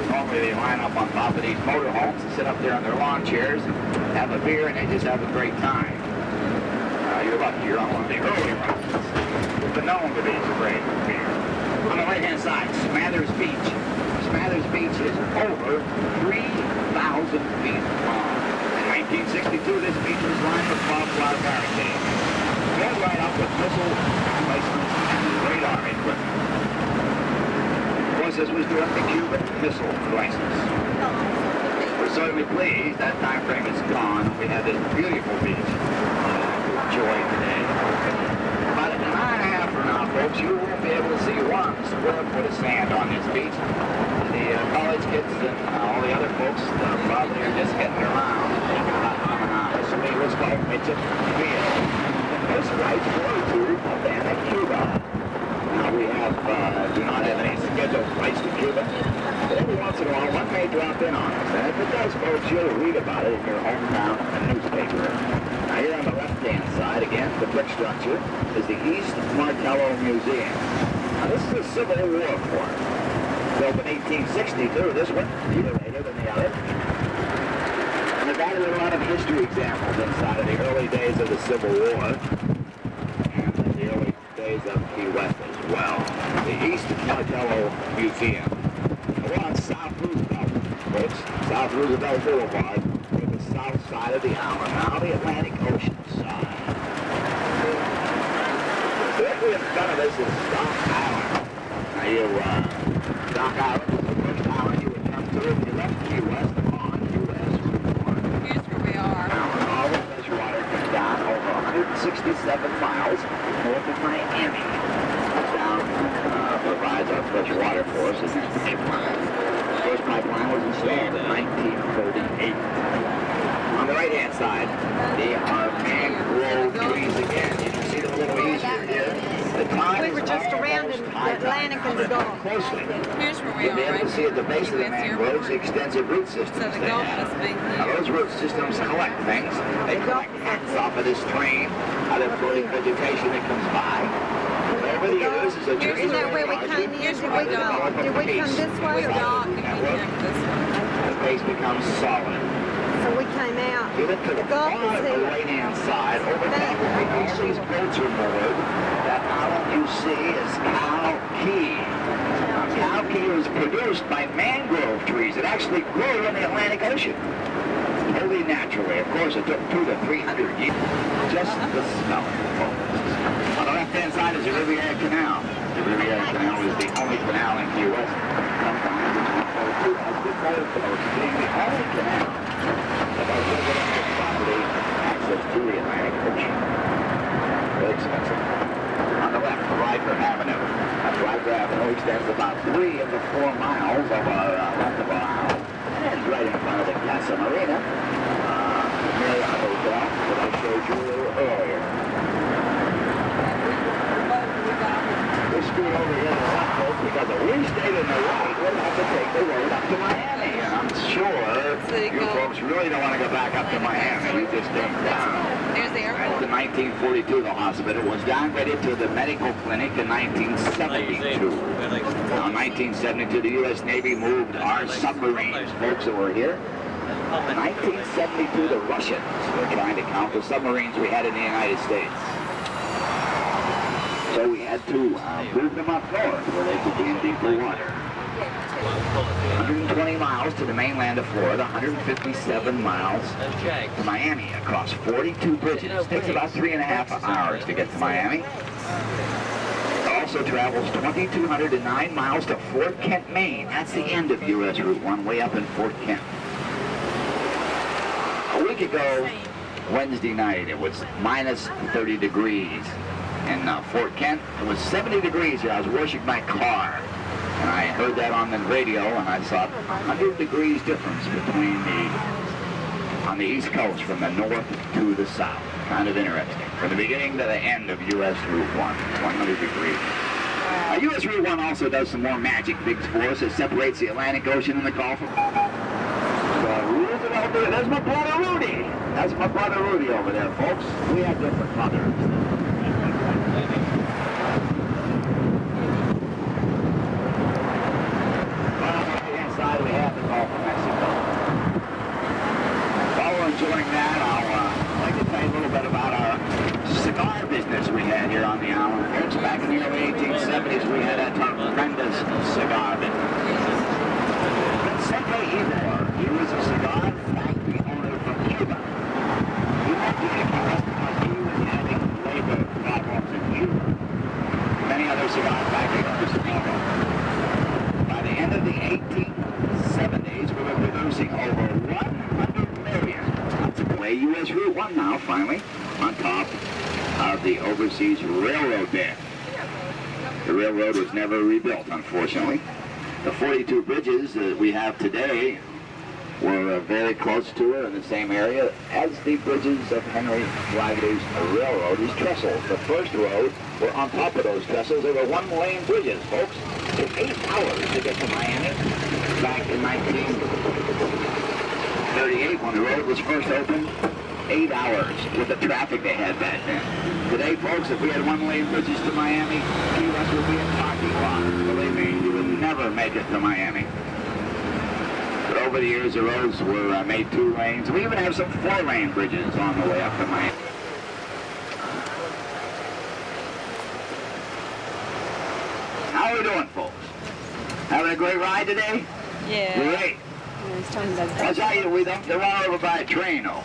Normally they line up on top of these motorhomes and sit up there on their lawn chairs and have a beer and they just have a great time. You're lucky you're on one of the early runs. It's been known to be a great beer. On the right-hand side, Smathers Beach. Smathers Beach is over 3,000 feet long. In 1962, this beach was lined with barbed wire barricades. Filled right up with missile emplacements and radar equipment. Of course, this was during the Cuban Missile Crisis. We're certainly pleased that time frame is gone. We have this beautiful beach to enjoy today. About an hour and a half from now, folks, you won't be able to see 1 square foot of sand on this beach. The college kids and all the other folks probably are just getting around and thinking about coming on. This will be what's called Mitchell Field. This rights way to Havana, Cuba. Now we do not have any scheduled flights to Cuba, but every once in a while one may drop in on us. And if it does, folks, you'll read about it in your hometown newspaper. Now here on the left-hand side, again, the brick structure is the East Martello Museum. Now this is a Civil War fort. Built in 1862, this one, either later than the other. And they've added a lot of history examples inside of the early days of the Civil War and the early days of Key West as well. The East Martello Museum. And we're on South Roosevelt, folks. South Roosevelt Boulevard. The south side of the island, now the Atlantic Ocean side. Directly in front of us is Stock Island. Now Stock Island is the first island you would come to if you left Key West on U.S. Route 1. Here's where we are. Now, all the fresh water comes down over 167 miles north of Miami. This town provides our fresh water for us in this pipeline. The first pipeline was installed in 1938. On the right-hand side, they are mangrove trees again. You can see them a little easier here. The tide We were just around in the Atlantic and the Gulf. Closely. Here's where we You'll are, be able right? to see at the base of the mangroves the extensive root systems So the they Gulf have. must be Now here. those root systems collect things. They collect ants off of this train, other floating vegetation that comes by. Over the years, as the trees Isn't that are where we larger, came in? Did we they develop a come base. this way or Dock, and we Network. came this way. The base becomes solid. So we came out. You look to the Gulf far is here. right-hand side, over there where all these boats are moored, that island you see is Cow Key. Now, Cow Key was produced by mangrove trees that actually grew in the Atlantic Ocean. Totally naturally. Of course, it took 200 to 300 years. Just the smell of it. On the left-hand side is the Riviera Canal. The Riviera Canal is the only canal in Key West. Sometimes it's referred to as the Gulf Coast, being the only canal of our residential property access to the Atlantic Ocean. Very expensive. On the left, Riker Avenue. Riker Avenue extends about 3 of the 4 miles of our left of our island. And ends right in front of the Casa Marina, Marriott Hotel that I showed you a little earlier. This street over here is not close because if we stayed in the right, we'd have to take the road up to Miami. And I'm sure you folks really don't want to go back up to Miami. You just ain't down. There's the airport. In 1942, the hospital was downgraded to the medical clinic in 1972. Now, in 1972, the U.S. Navy moved our submarines, folks that were here. In 1972, the Russians were trying to count the submarines we had in the United States. So we had to move them up north where they could be in deeper water. 120 miles to the mainland of Florida, 157 miles to Miami across 42 bridges. It takes about 3.5 hours to get to Miami. It also travels 2,209 miles to Fort Kent, Maine. That's the end of U.S. Route 1, way up in Fort Kent. A week ago, Wednesday night, it was minus 30 degrees. In Fort Kent, it was 70 degrees here. I was washing my car. And I heard that on the radio, and I saw 100 degrees difference between on the East Coast from the north to the south. Kind of interesting. From the beginning to the end of U.S. Route 1, 100 degrees. U.S. Route 1 also does some more magic things for us. It separates the Atlantic Ocean and the Gulf. There's my brother Rudy. That's my brother Rudy over there, folks. We have different mothers. We have the Gulf of Mexico. While we're enjoying that, I'd like to tell you a little bit about our cigar business we had here on the island. Folks, back in the early 1870s, we had a tremendous cigar business. Vicente Ivor, he was a cigar factory owner from Cuba. He went to Cuba because he was having labor problems in Cuba. Many other cigar factory owners followed. By the end of the 1870s, we were producing over 100 million. That's the way U.S. Route 1 now, finally, on top of the overseas railroad bed. The railroad was never rebuilt, unfortunately. The 42 bridges that we have today were very close to it in the same area as the bridges of Henry Flagler's railroad. These trestles, the first road, were on top of those trestles. They were one-lane bridges, folks. It took 8 hours to get to Miami back in 1938 when the road was first opened. 8 hours with the traffic they had back then. Today, folks, if we had one-lane bridges to Miami, Key West would be a parking lot. Believe me, you would never make it to Miami. But over the years, the roads were made 2 lanes. We even have some 4-lane bridges on the way up to Miami. How are we doing, folks? Having a great ride today? Yeah. Great. I'll tell you, we don't run over by a train, though.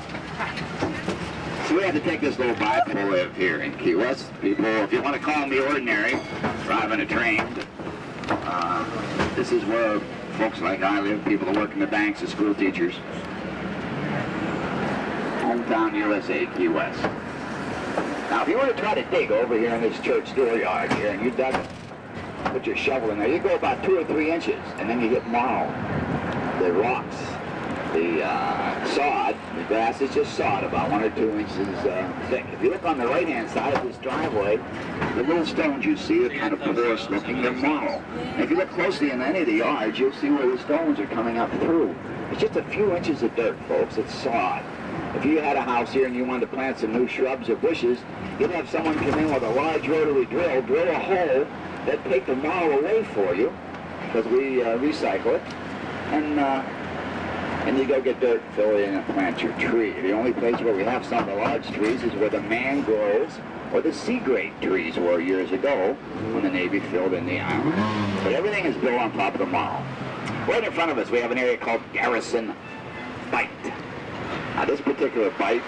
So we had to take this little bicycle live here in Key West. People, if you want to call me ordinary, driving a train, this is where folks like I live, people that work in the banks, the school teachers. Hometown USA, Key West. Now, if you were to try to dig over here in this church dooryard here, and you dug it, put your shovel in there, you go about 2 or 3 inches, and then you get marl. The rocks, the sod, the grass is just sod, about 1 or 2 inches thick. If you look on the right-hand side of this driveway, the little stones you see are kind of porous looking, they're marl. And if you look closely in any of the yards, you'll see where the stones are coming up through. It's just a few inches of dirt, folks, it's sod. If you had a house here and you wanted to plant some new shrubs or bushes, you'd have someone come in with a large rotary drill a hole, that'd take the marl away for you, because we recycle it. And you go get dirt, fill it in, and plant your tree. The only place where we have some of the large trees is where the mangroves or the sea grape trees were years ago when the Navy filled in the island. But everything is built on top of the marl. Right in front of us, we have an area called Garrison Bight. Now, this particular bight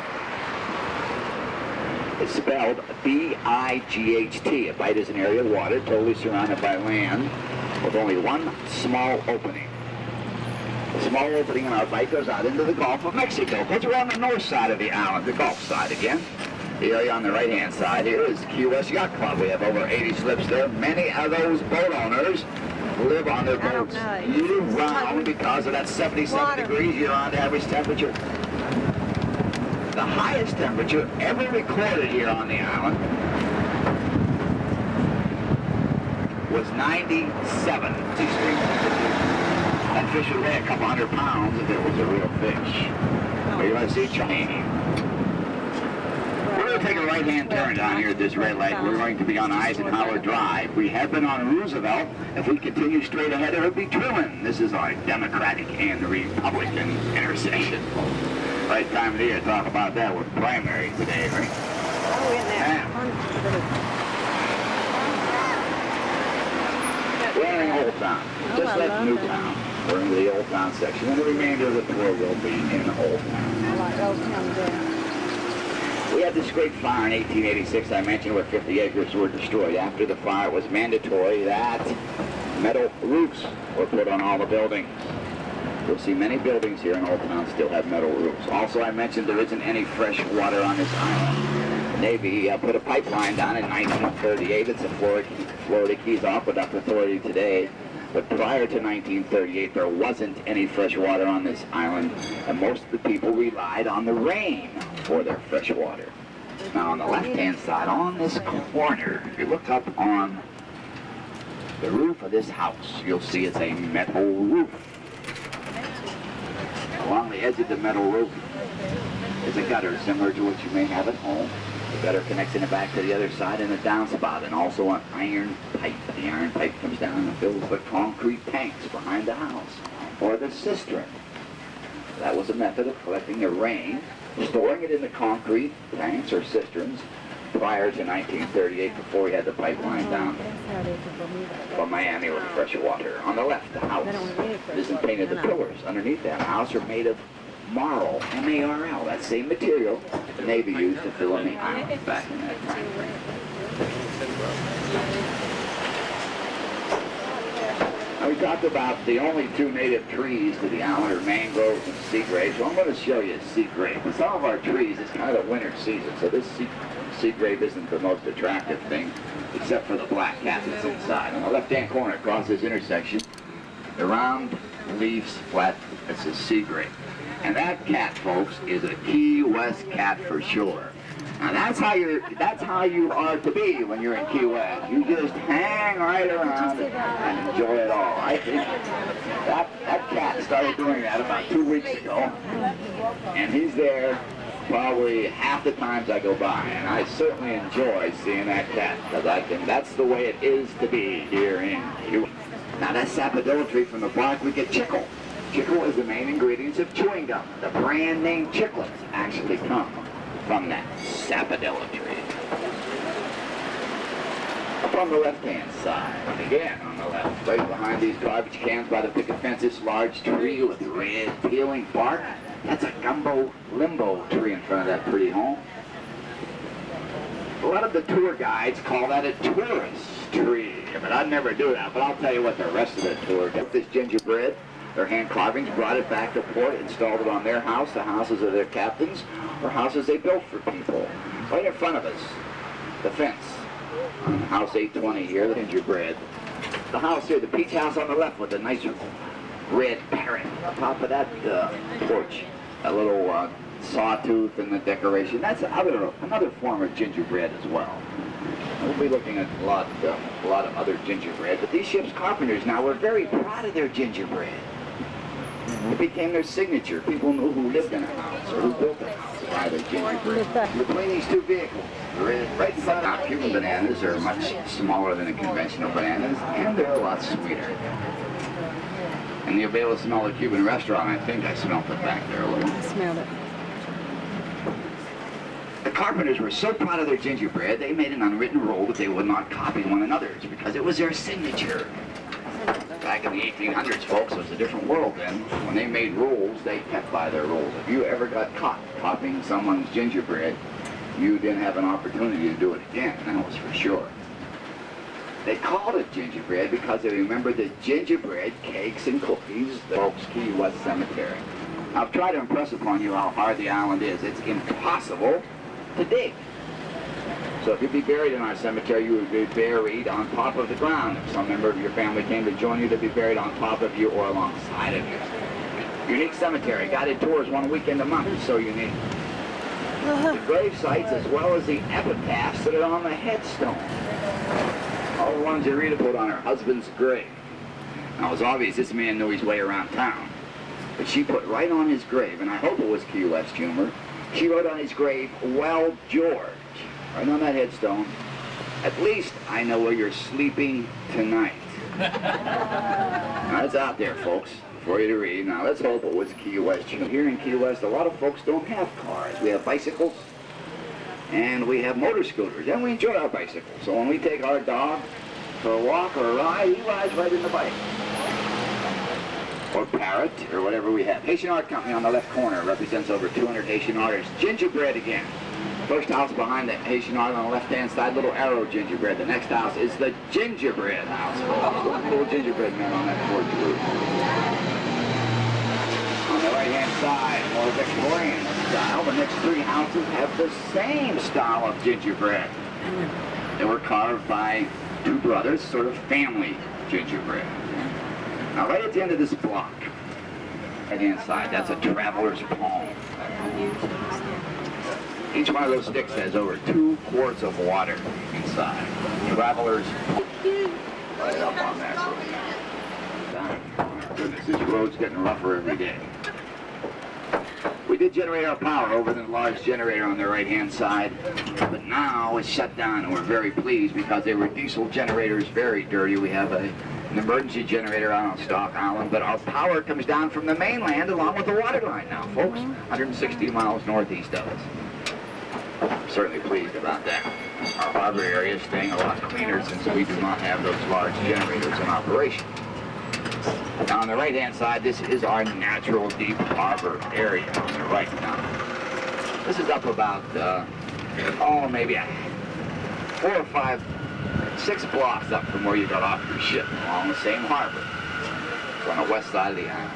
is spelled B-I-G-H-T. A bight is an area of water totally surrounded by land with only one small opening. The small opening in our bight goes out into the Gulf of Mexico. Because we're on the north side of the island, the Gulf side again. The area on the right-hand side here is Key West Yacht Club. We have over 80 slips there. Many of those boat owners live on their boats year-round because of that 77 degrees year-round average temperature. The highest temperature ever recorded here on the island was 97. That fish would weigh a couple 100 pounds if it was a real fish. But you're going to see Chinese. We're going to take a right-hand turn down here at this red light. We're going to be on Eisenhower Drive. We have been on Roosevelt. If we continue straight ahead, it would be Truman. This is our Democratic and Republican intersection. Right time of the year to talk about that with primary today, right? Oh, in that. We're in old time. town. Just left Newtown. We're in the Old Town section, and the remainder of the tour will be in Old Town. I like Old Town better. We had this great fire in 1886, I mentioned, where 50 acres were destroyed. After the fire, it was mandatory that metal roofs were put on all the buildings. You'll see many buildings here in Old Town still have metal roofs. Also, I mentioned there isn't any fresh water on this island. The Navy put a pipeline down in 1938. It's a Florida Keys Aqueduct Authority today. But prior to 1938, there wasn't any fresh water on this island, and most of the people relied on the rain for their fresh water. Now, on the left-hand side, on this corner, if you look up on the roof of this house, you'll see it's a metal roof. Along the edge of the metal roof is a gutter similar to what you may have at home. The gutter connects in the back to the other side and a downspout, and also an iron pipe. The iron pipe comes down and fills the concrete tanks behind the house, or the cistern. That was a method of collecting the rain, storing it in the concrete tanks or cisterns prior to 1938, before we had the pipeline down from Miami with fresh water. On the left, the house isn't painted. The pillars underneath that house are made of marl, M-A-R-L, that same material the Navy used to fill in the island back in that time. Now, we talked about the only two native trees to the island are mangroves and sea grapes. So I'm going to show you a sea grape. In some of our trees, it's kind of the winter season, so this sea grape isn't the most attractive thing, except for the black cat that's inside. On the left-hand corner, across this intersection, the round leaves flat, that's a sea grape. And that cat, folks, is a Key West cat for sure. Now that's how you are to be when you're in Key West. You just hang right around and enjoy it all. I think that cat started doing that about 2 weeks ago, and he's there probably half the times I go by, and I certainly enjoy seeing that cat because that's the way it is to be here in Key West. Now that sapodilla tree, from the bark we get chicle. Chicle is the main ingredients of chewing gum. The brand name Chiclets actually come from that sapodilla tree. Up on the left-hand side, again on the left, right behind these garbage cans by the picket fence, this large tree with red peeling bark, that's a gumbo limbo tree in front of that pretty home. A lot of the tour guides call that a tourist tree, but I'd never do that. But I'll tell you what the rest of the tour got. This gingerbread, their hand carvings, brought it back to port, installed it on their house, the houses of their captains, or houses they built for people. Right in front of us, the fence on house 820 here, the gingerbread. The house here, the peach house on the left with the nice red parrot on top of that porch. A little sawtooth and the decoration. That's another form of gingerbread as well. We'll be looking at a lot of other gingerbread, but these ship's carpenters now were very proud of their gingerbread. It became their signature. People knew who lived in a house or who built a house by their gingerbread. Between these two vehicles, right in front of Cuban bananas are much smaller than the conventional bananas, and they're a lot sweeter. And you'll be able to smell the Cuban restaurant. I think I smelled it back there a little. I smelled it. The carpenters were so proud of their gingerbread, they made an unwritten rule that they would not copy one another's because it was their signature. Back in the 1800s, folks, it was a different world then. When they made rules, they kept by their rules. If you ever got caught copying someone's gingerbread, you didn't have an opportunity to do it again, that was for sure. They called it gingerbread because they remembered the gingerbread cakes and cookies, the Oaks Key West Cemetery. I've tried to impress upon you how hard the island is. It's impossible to dig. So if you'd be buried in our cemetery, you would be buried on top of the ground. If some member of your family came to join you, they'd be buried on top of you or alongside of you. Unique cemetery, guided tours 1 weekend a month is so unique. The grave sites as well as the epitaphs that are on the headstone. All the ones you read about on her husband's grave. Now it was obvious this man knew his way around town. But she put right on his grave, and I hope it was Key West humor, she wrote on his grave, "Well, George," right on that headstone. "At least I know where you're sleeping tonight." Now, that's out there, folks, for you to read. Now, let's hope it was Key West humor. Here in Key West, a lot of folks don't have cars. We have bicycles, and we have motor scooters, and we enjoy our bicycles. So when we take our dog for a walk or a ride, he rides right in the bike. Or parrot, or whatever we have. Haitian Art Company on the left corner represents over 200 Haitian artists. Gingerbread again. First house behind the Haitian art on the left-hand side, little arrow gingerbread. The next house is the gingerbread house. Little gingerbread man on that porch roof. On the right-hand side, more Victorian style. The next three houses have the same style of gingerbread. They were carved by two brothers, sort of family gingerbread. Now, right at the end of this block, right-hand side, that's a traveler's palm. Each one of those sticks has over 2 quarts of water inside. Traveler's palm. Right up on that road. Goodness, this road's getting rougher every day. We did generate our power over the large generator on the right-hand side, but now it's shut down, and we're very pleased because they were diesel generators, very dirty. We have an emergency generator out on Stock Island, but our power comes down from the mainland along with the water line now, folks, 160 miles northeast of us. I'm certainly pleased about that. Our harbor area is staying a lot cleaner since we do not have those large generators in operation. Now on the right-hand side, this is our natural deep harbor area on the right now. This is up about, maybe 4 or 5, 6 blocks up from where you got off your ship along the same harbor. It's on the west side of the island.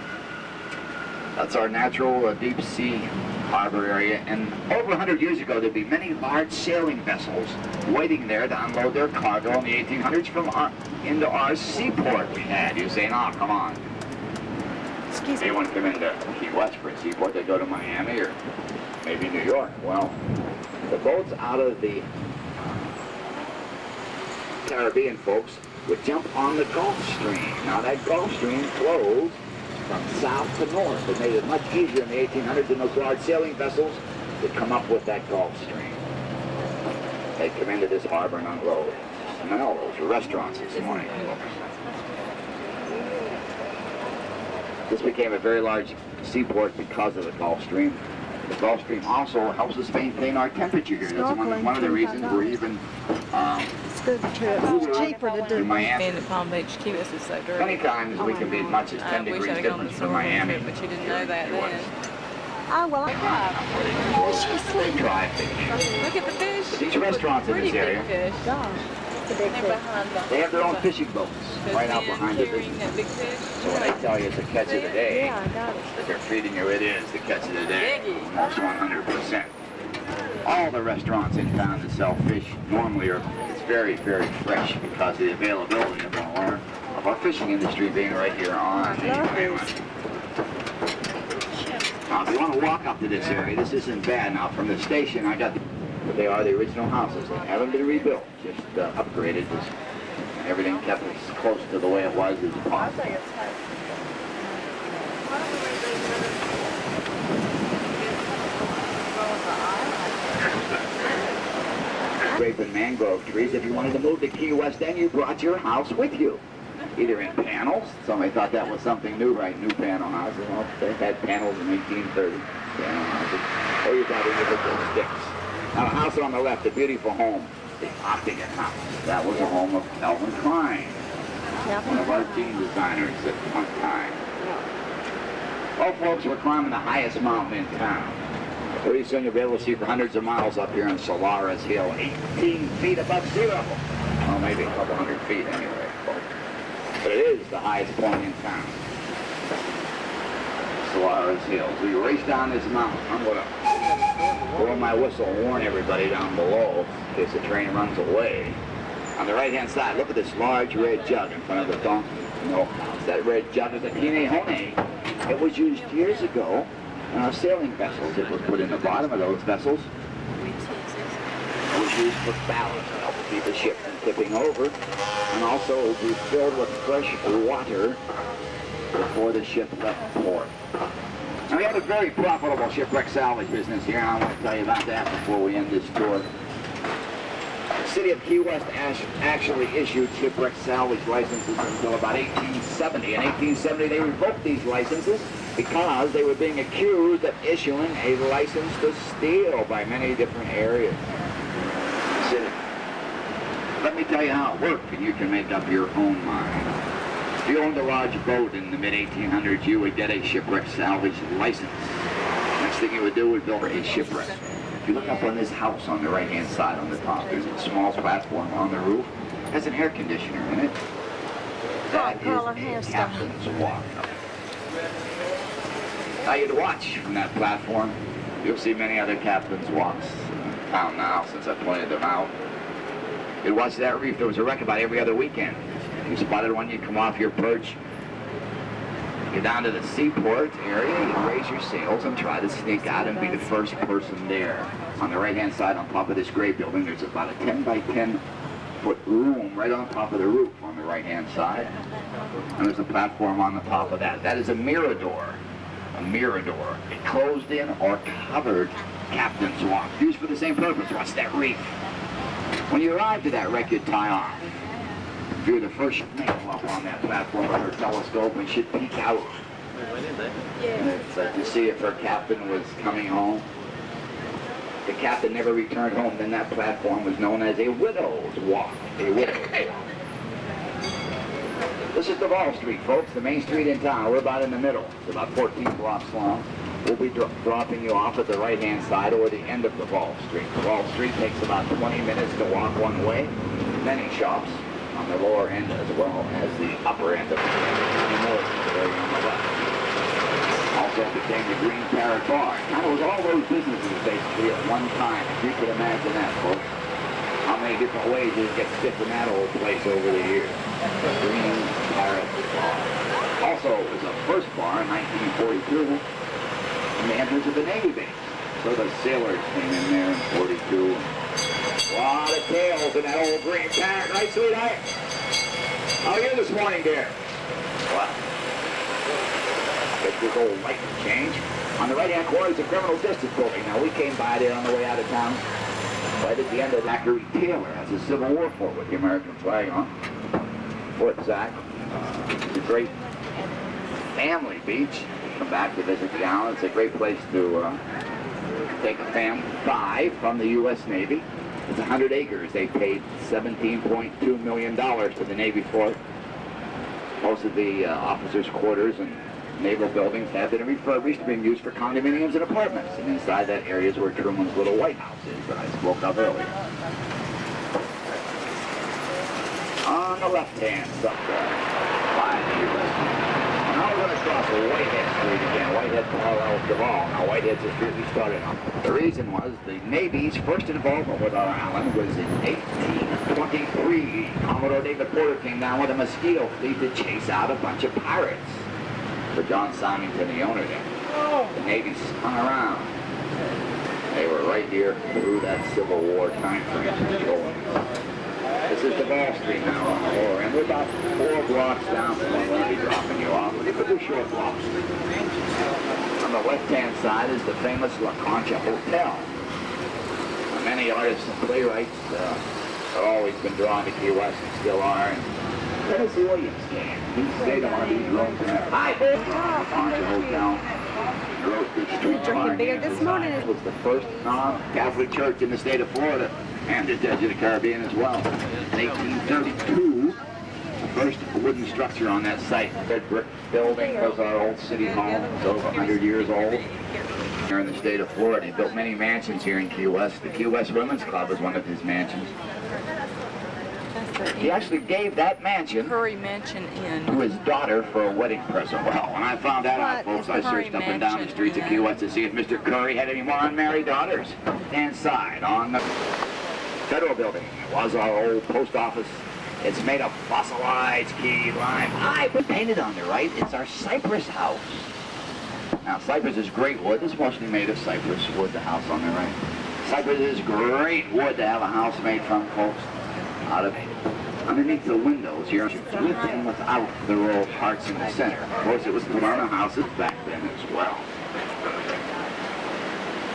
That's our natural deep sea harbor area, and over 100 years ago there'd be many large sailing vessels waiting there to unload their cargo in the 1800s into our seaport we had. You say, no, come on. They wouldn't come into Key West for a seaport, they'd go to Miami or maybe New York. Well, the boats out of the Caribbean folks would jump on the Gulf Stream. Now that Gulf Stream flows from south to north. It made it much easier in the 1800s than those large sailing vessels to come up with that Gulf Stream. They'd come into this harbor and unload. Smell those restaurants this morning. This became a very large seaport because of the Gulf Stream. The Gulf Stream also helps us maintain our temperature here. That's one of the reasons we're even It's cheaper to do. in Miami. And the Palm Beach, Key West is so dirty. Many times we can be as much as 10 I wish degrees I'd have gone difference to from Florida, Miami. but you didn't know that then. Oh, well, They try fish. Look at the fish. But these restaurants in Pretty this area, big fish. gosh, it's a big They're fish. behind the, they have their own fishing boats right out behind the carrying business. that big fish. So when they tell you it's a catch of the day, Yeah, I got it. that they're feeding you, it is the catch of the day. Almost 100%. All the restaurants in town that sell fish normally it's very, very fresh because of the availability of our fishing industry being right here on the island. Now, if you want to walk up to this area, this isn't bad. Now, from the station, but they are the original houses. They haven't been rebuilt, just upgraded. And everything kept as close to the way it was as possible. Grape and mangrove trees. If you wanted to move to Key West, then you brought your house with you. Either in panels, somebody thought that was something new, right? New panel houses. Well, they had panels in 1830. Panel houses. Or you got individual sticks. Now the house on the left, the beautiful home, the Optigan house. That was the home of Calvin Klein, one of our jean designers at one time. Well, folks, we're climbing the highest mountain in town. Pretty soon you'll be able to see for hundreds of miles up here in Solaris Hill, 18 feet above sea level. Well, maybe a couple hundred feet anyway, folks. But it is the highest point in town. Solaris Hills. We race down this mountain. I'm going to blow my whistle and warn everybody down below in case the train runs away. On the right-hand side, look at this large red jug in front of the donkey milk house. That red jug is a Kinehone. It was used years ago on sailing vessels. It was put in the bottom of those vessels. It was used for ballast to help keep the ship from tipping over. And also it was filled with fresh water before the ship left port. Now we have a very profitable shipwreck salvage business here, and I want to tell you about that before we end this tour. The city of Key West actually issued shipwreck salvage licenses until about 1870. In 1870 they revoked these licenses because they were being accused of issuing a license to steal by many different areas. But let me tell you how it worked, and you can make up your own mind. If you owned a large boat in the mid-1800s, you would get a shipwreck salvage license. Next thing you would do would build a shipwreck. If you look up on this house on the right-hand side on the top, there's a small platform on the roof. It has an air conditioner in it. That is a captain's walk. Now you'd watch from that platform. You'll see many other captain's walks in town now since I pointed them out. You'd watch that reef. There was a wreck about every other weekend. You spotted one, you'd come off your perch, get down to the seaport area, you'd raise your sails and try to sneak out and be the first person there. On the right-hand side, on top of this gray building, there's about a 10 by 10 foot room right on top of the roof on the right-hand side. And there's a platform on the top of that. That is a mirador. A mirador. A closed-in or covered captain's walk, used for the same purpose. Watch that reef. When you arrive to that wreck, you'd tie off. If you're the first, she'd make up on that platform with her telescope and she'd peek out. To see if her captain was coming home. The captain never returned home, then that platform was known as a widow's walk. A widow's walk. This is Duval Street, folks, the main street in town. We're about in the middle. It's about 14 blocks long. We'll be dropping you off at the right-hand side or the end of Duval Street. Duval Street takes about 20 minutes to walk one way. Many shops on the lower end as well as the upper end of the north area on the left. Also became the Green Parrot Bar. Kind of was all those businesses basically at one time. If you could imagine that, folks. How many different ways you get stiff in that old place over the years. The Green Parrot Bar. Also, it was a first bar in 1942 in the entrance of the Navy base. So the sailors came in there in 42. A lot of tales in that old Green Parrot, right, sweetheart? How are you this morning, dear? What? Get this old light change. On the right-hand corner is the Criminal Justice Building. Now, we came by there on the way out of town. Right at the end of Zachary Taylor has a Civil War fort with the American flag on. Fort Zach. It's a great family beach. Come back to visit the island. It's a great place to take a family. 5 from the U.S. Navy. It's 100 acres. They paid $17.2 million to the Navy fort. Most of the officers' quarters and naval buildings have been refurbished, being used for condominiums and apartments. And inside that area is where Truman's little White House is that I spoke of earlier. On the left-hand side, by the U.S. Now we're going to cross Whitehead Street again. Whitehead parallels Duval. Now Whitehead's the street we started on. The reason was the Navy's first involvement with our island was in 1823. Commodore David Porter came down with a mosquito fleet to chase out a bunch of pirates. For John Symington, the owner there. The Navy hung around. They were right here through that Civil War time frame. This is Duval Street now on the lower end. We're about 4 blocks down from where we're going to be dropping you off. But they're short blocks. On the left-hand side is the famous La Concha Hotel. Many artists and playwrights have always been drawn to Key West and still are. And Tennessee Williams came. He stayed in one of these rooms in that La Concha Hotel. Drinking beer this morning. It was the first Catholic church in the state of Florida and the edge of the Caribbean as well. In 1832, the first wooden structure on that site, red brick building, was our old city hall. It's over 100 years old. Here in the state of Florida, he built many mansions here in Key West. The Key West Women's Club is one of his mansions. He actually gave that mansion Curry Mansion Inn to his daughter for a wedding present. Well, when I found that out, folks, I searched up and down the streets of Key West to see if Mr. Curry had any more unmarried daughters. Inside, on the Federal Building, was our old post office. It's made of fossilized key lime. But painted on the right, it's our cypress house. Now, cypress is great wood. It's mostly made of cypress wood, the house on the right. Cypress is great wood to have a house made from, folks. Out of underneath the windows here, with and without the row of hearts in the center. Of course, it was put on the houses back then as well.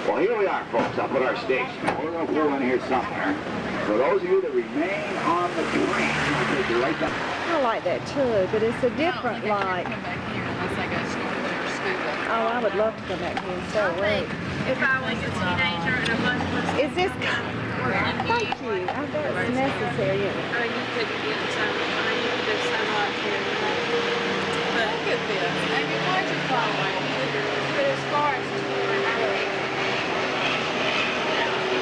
Well, here we are, folks, up at our station. We're going to pull in here somewhere. For those of you that remain on the train, I'll take you right down. I like that too, but it's a different like. Oh, I would love to come back here and sell wood. If I was a teenager and a bus was... Is this... Thank you. I bet it's necessary. I mean, you could get some. I mean, you could do so much here. But Look at this. Amy, why'd you follow me? but as far as touring, I think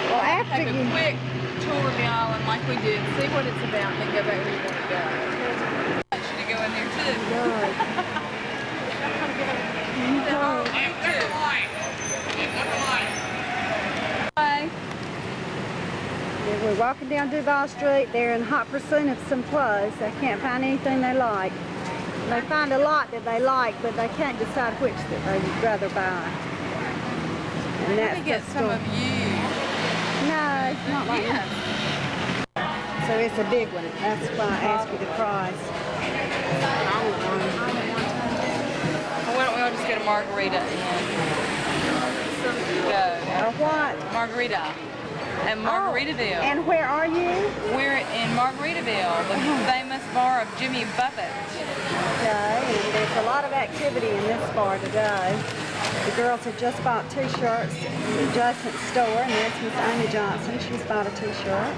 Well, after Take a you... quick tour of the island like we did. See what it's about and then go back where you want to go. I should have go in there too. Bye. Yeah, we're walking down Duval Street. They're in hot pursuit of some clothes. They can't find anything they like. They find a lot that they like, but they can't decide which that they'd rather buy. And Let that's me get the some store. of you. No, it's not like that. So it's a big one. That's why I asked you the price. Why don't we all just get a margarita and go? A what? Margarita. And Margaritaville. And where are you? We're in Margaritaville, the famous bar of Jimmy Buffett. Okay, and there's a lot of activity in this bar today. The girls have just bought t-shirts at the adjacent store, and there's Miss Amy Johnson. She's bought a t-shirt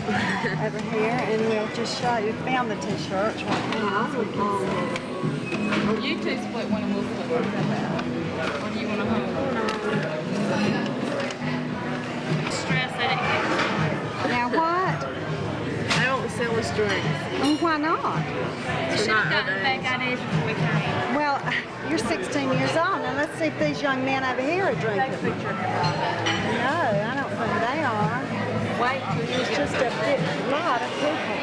over here, and we'll just show you. Found the t-shirts right now. So we can You two split one and we'll split one. Or do you want to hold? stress they didn't get. Now what? I don't sell us drinks. Oh, why not? Should have gotten the back ideas before we came. Well, you're 16 years old. Now let's see if these young men over here are drinking. No, I don't think they are. Wait till you There's get just a bit, lot of people.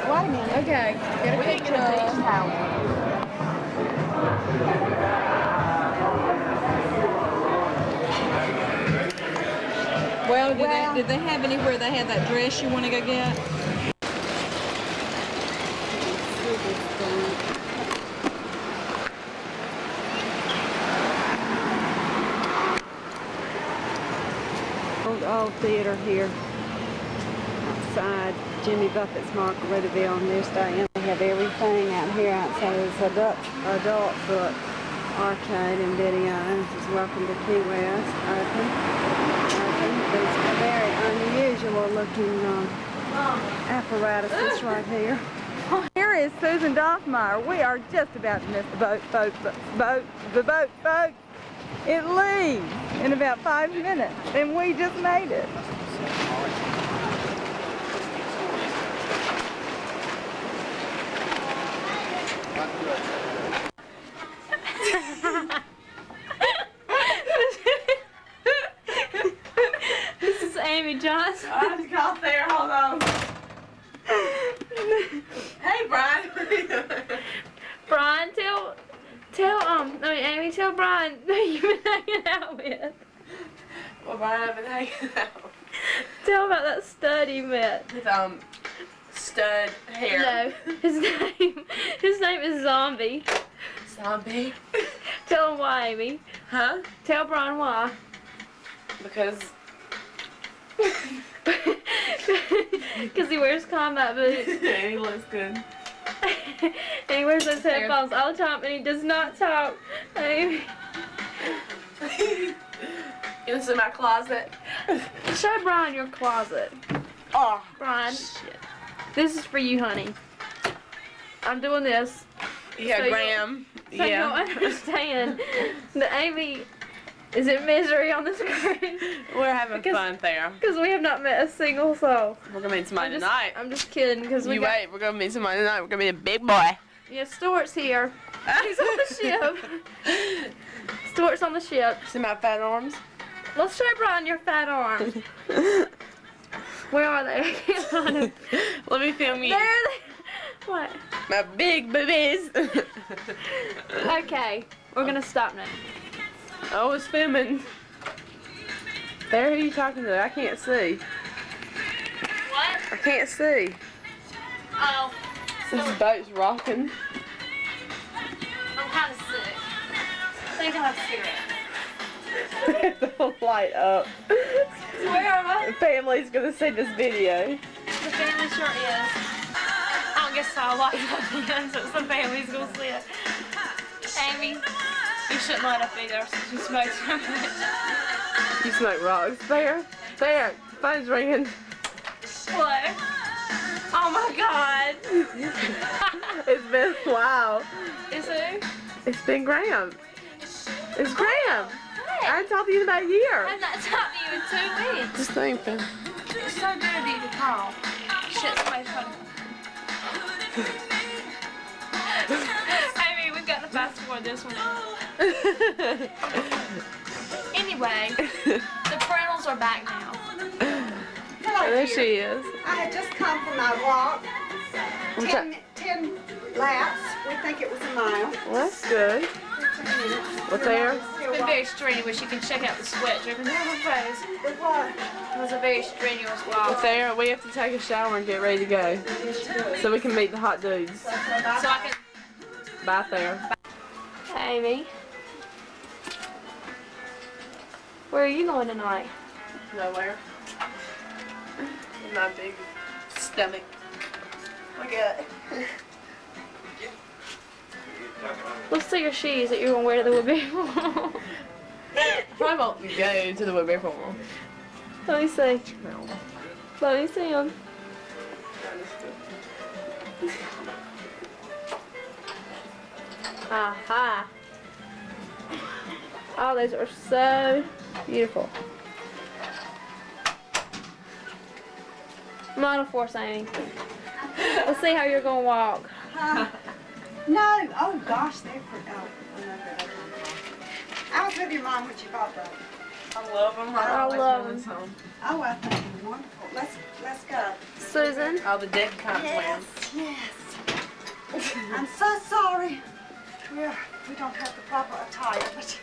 Wait a minute. Okay, get a picture of each towel. Well, did they have anywhere they had that dress you want to go get? Old theater here outside Jimmy Buffett's Margaritaville, and they're staying. They have everything out here outside. There's adult foot arcade and videos. It's welcome to Key West. Open. There's a very unusual looking apparatus right here. Here is Susan Doffmeyer. We are just about to miss the boat, folks. It leaves in about 5 minutes, and we just made it. This is Amy Johnson. I just got there, hold on. Hey, Brian. Brian, Amy, tell Brian who you've been hanging out with. Well, Brian, I've been hanging out. Tell about that stud you met. With, stud hair. No, his name is Zombie. Zombie. Tell him why, Amy. Huh? Tell Brian why. Because Because he wears combat boots. he looks good. And he wears those headphones all the time, and he does not talk. Amy. You want to see my closet? Show Brian your closet. Oh, Brian, shit. this is for you, honey. I'm doing this. Yeah, So Graham. So yeah. you'll understand that Amy is in misery on the screen. We're having fun there. Because we have not met a single soul. We're gonna meet somebody tonight. I'm just kidding. Because You wait, we're gonna meet somebody tonight. We're gonna meet a big boy. Yeah, Stuart's here. He's on the ship. Stuart's on the ship. See my fat arms? Let's show Brian your fat arms. Where are they? I can't find them. Let me film you. There they. What? My big boobies. Okay, we're gonna stop now. Oh, it's filming. There, who you talking to? I can't see. What? I can't see. Oh. This boat's rocking. I'm kind of sick. I think I'll have a cigarette. The light up. Where am I? The family's gonna see this video. The family sure is. I don't guess I'll lock it up again, so the family's gonna see it. Amy, you shouldn't let up either since you smoke so much. You smoke rocks. There. Phone's ringing. What? Oh my God. It's been a while. Is who? It's been Graham. It's Graham. Hey. I haven't talked to you in about a year. I've not talked to you in 2 weeks. Just thinking. It's so good of you to call. Shit's my phone. I mean, we've got to fast forward this one. Anyway, the parentals are back now. Hello, There dear. she is. I had just come from my walk. What's 10 laps. We think it was a mile. Well, that's good. 15 minutes. What's there? It's been very strenuous. You can check out the sweat dripping down her face. The what? It was a very strenuous walk. What's there? We have to take a shower and get ready to go. So we can meet the hot dudes. So I can. Bye, Thayer. Hey, Amy. Where are you going tonight? Nowhere. My big stomach. Look at it. Let's see your shoes that you're going to wear to the Woodbury Pool. Probably won't go to the Woodbury Pool. Let me see. Let me see them. Aha. Oh, those are so beautiful. Model force, Amy. Let's see how you're going to walk. No. Oh, gosh, they're pretty. Oh, no, they're not. I was with your mom when she bought those. I love them. I love them. Oh, I think they're wonderful. Let's go. Susan. All the dead kind Yes, yes. I'm so sorry. We don't have the proper attire, but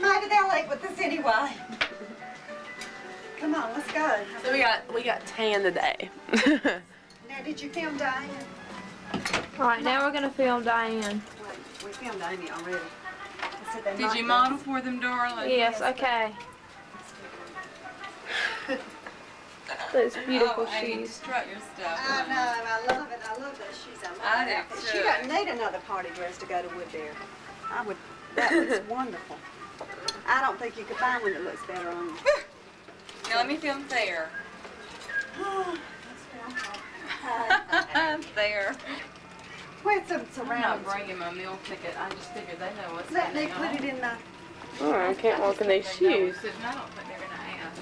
maybe they'll leave with us anyway. Come on, let's go. So we got tan today. Now, did you film Diane? All right, now we're going to film Diane. Wait, we filmed Amy already. I said they Did might you go. model for them, darling? Yes, okay. Those beautiful Oh, Amy, shoes. strut your stuff. I know, I love it. I love those shoes. I do, that. She too. doesn't need another party dress to go to Woodbury. That looks wonderful. I don't think you could find one that looks better on you. Now let me film Thayer. Thayer. Where's some I'm not surroundings? bringing my meal ticket. I just figured they know what's Let me going put it in my... Oh, I can't walk in these They know shoes. what's sitting. I don't think they're going to ask.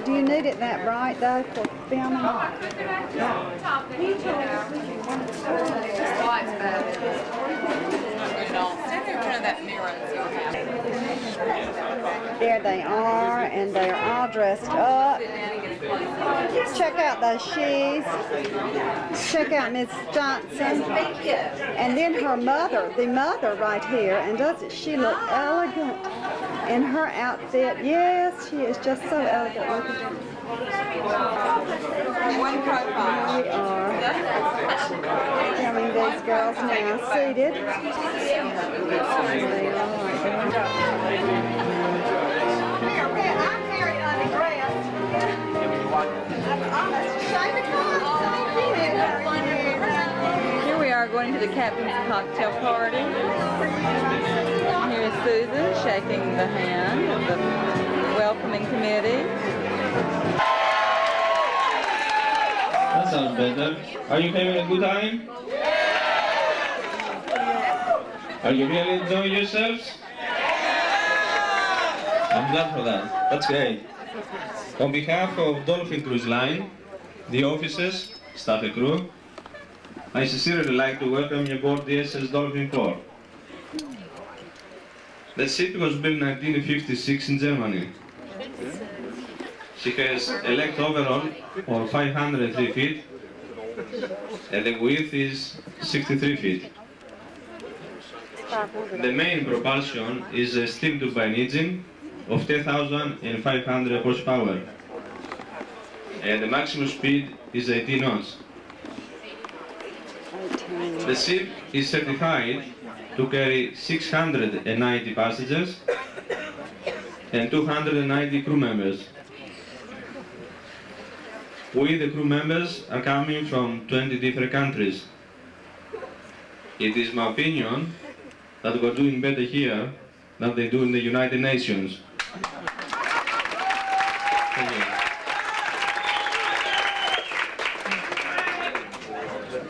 Do you need it that bright though for filming? Stand there in front of that mirror and see what happens. There they are, and they are all dressed up. Check out those shoes. Check out Miss Johnson. And then her mother, the mother right here, and doesn't she look elegant in her outfit? Yes, she is just so elegant looking. One profile. We are filming these girls now seated. I'm very underdressed. I'm almost ashamed to come. Here we are going to the captain's cocktail party. Here is Susan shaking the hand of the welcoming committee. That sounds better. Are you having a good time? Are you really enjoying yourselves? I'm glad for that. That's great. On behalf of Dolphin Cruise Line, the officers, staff and crew, I sincerely like to welcome you aboard the SS Dolphin 4. The ship was built in 1956 in Germany. She has a length overall of 503 feet and the width is 63 feet. The main propulsion is a steam turbine engine of 10,500 horsepower and the maximum speed is 18 knots. The ship is certified to carry 690 passengers and 290 crew members. We, the crew members, are coming from 20 different countries. It is my opinion that we're doing better here than they do in the United Nations. Thank you.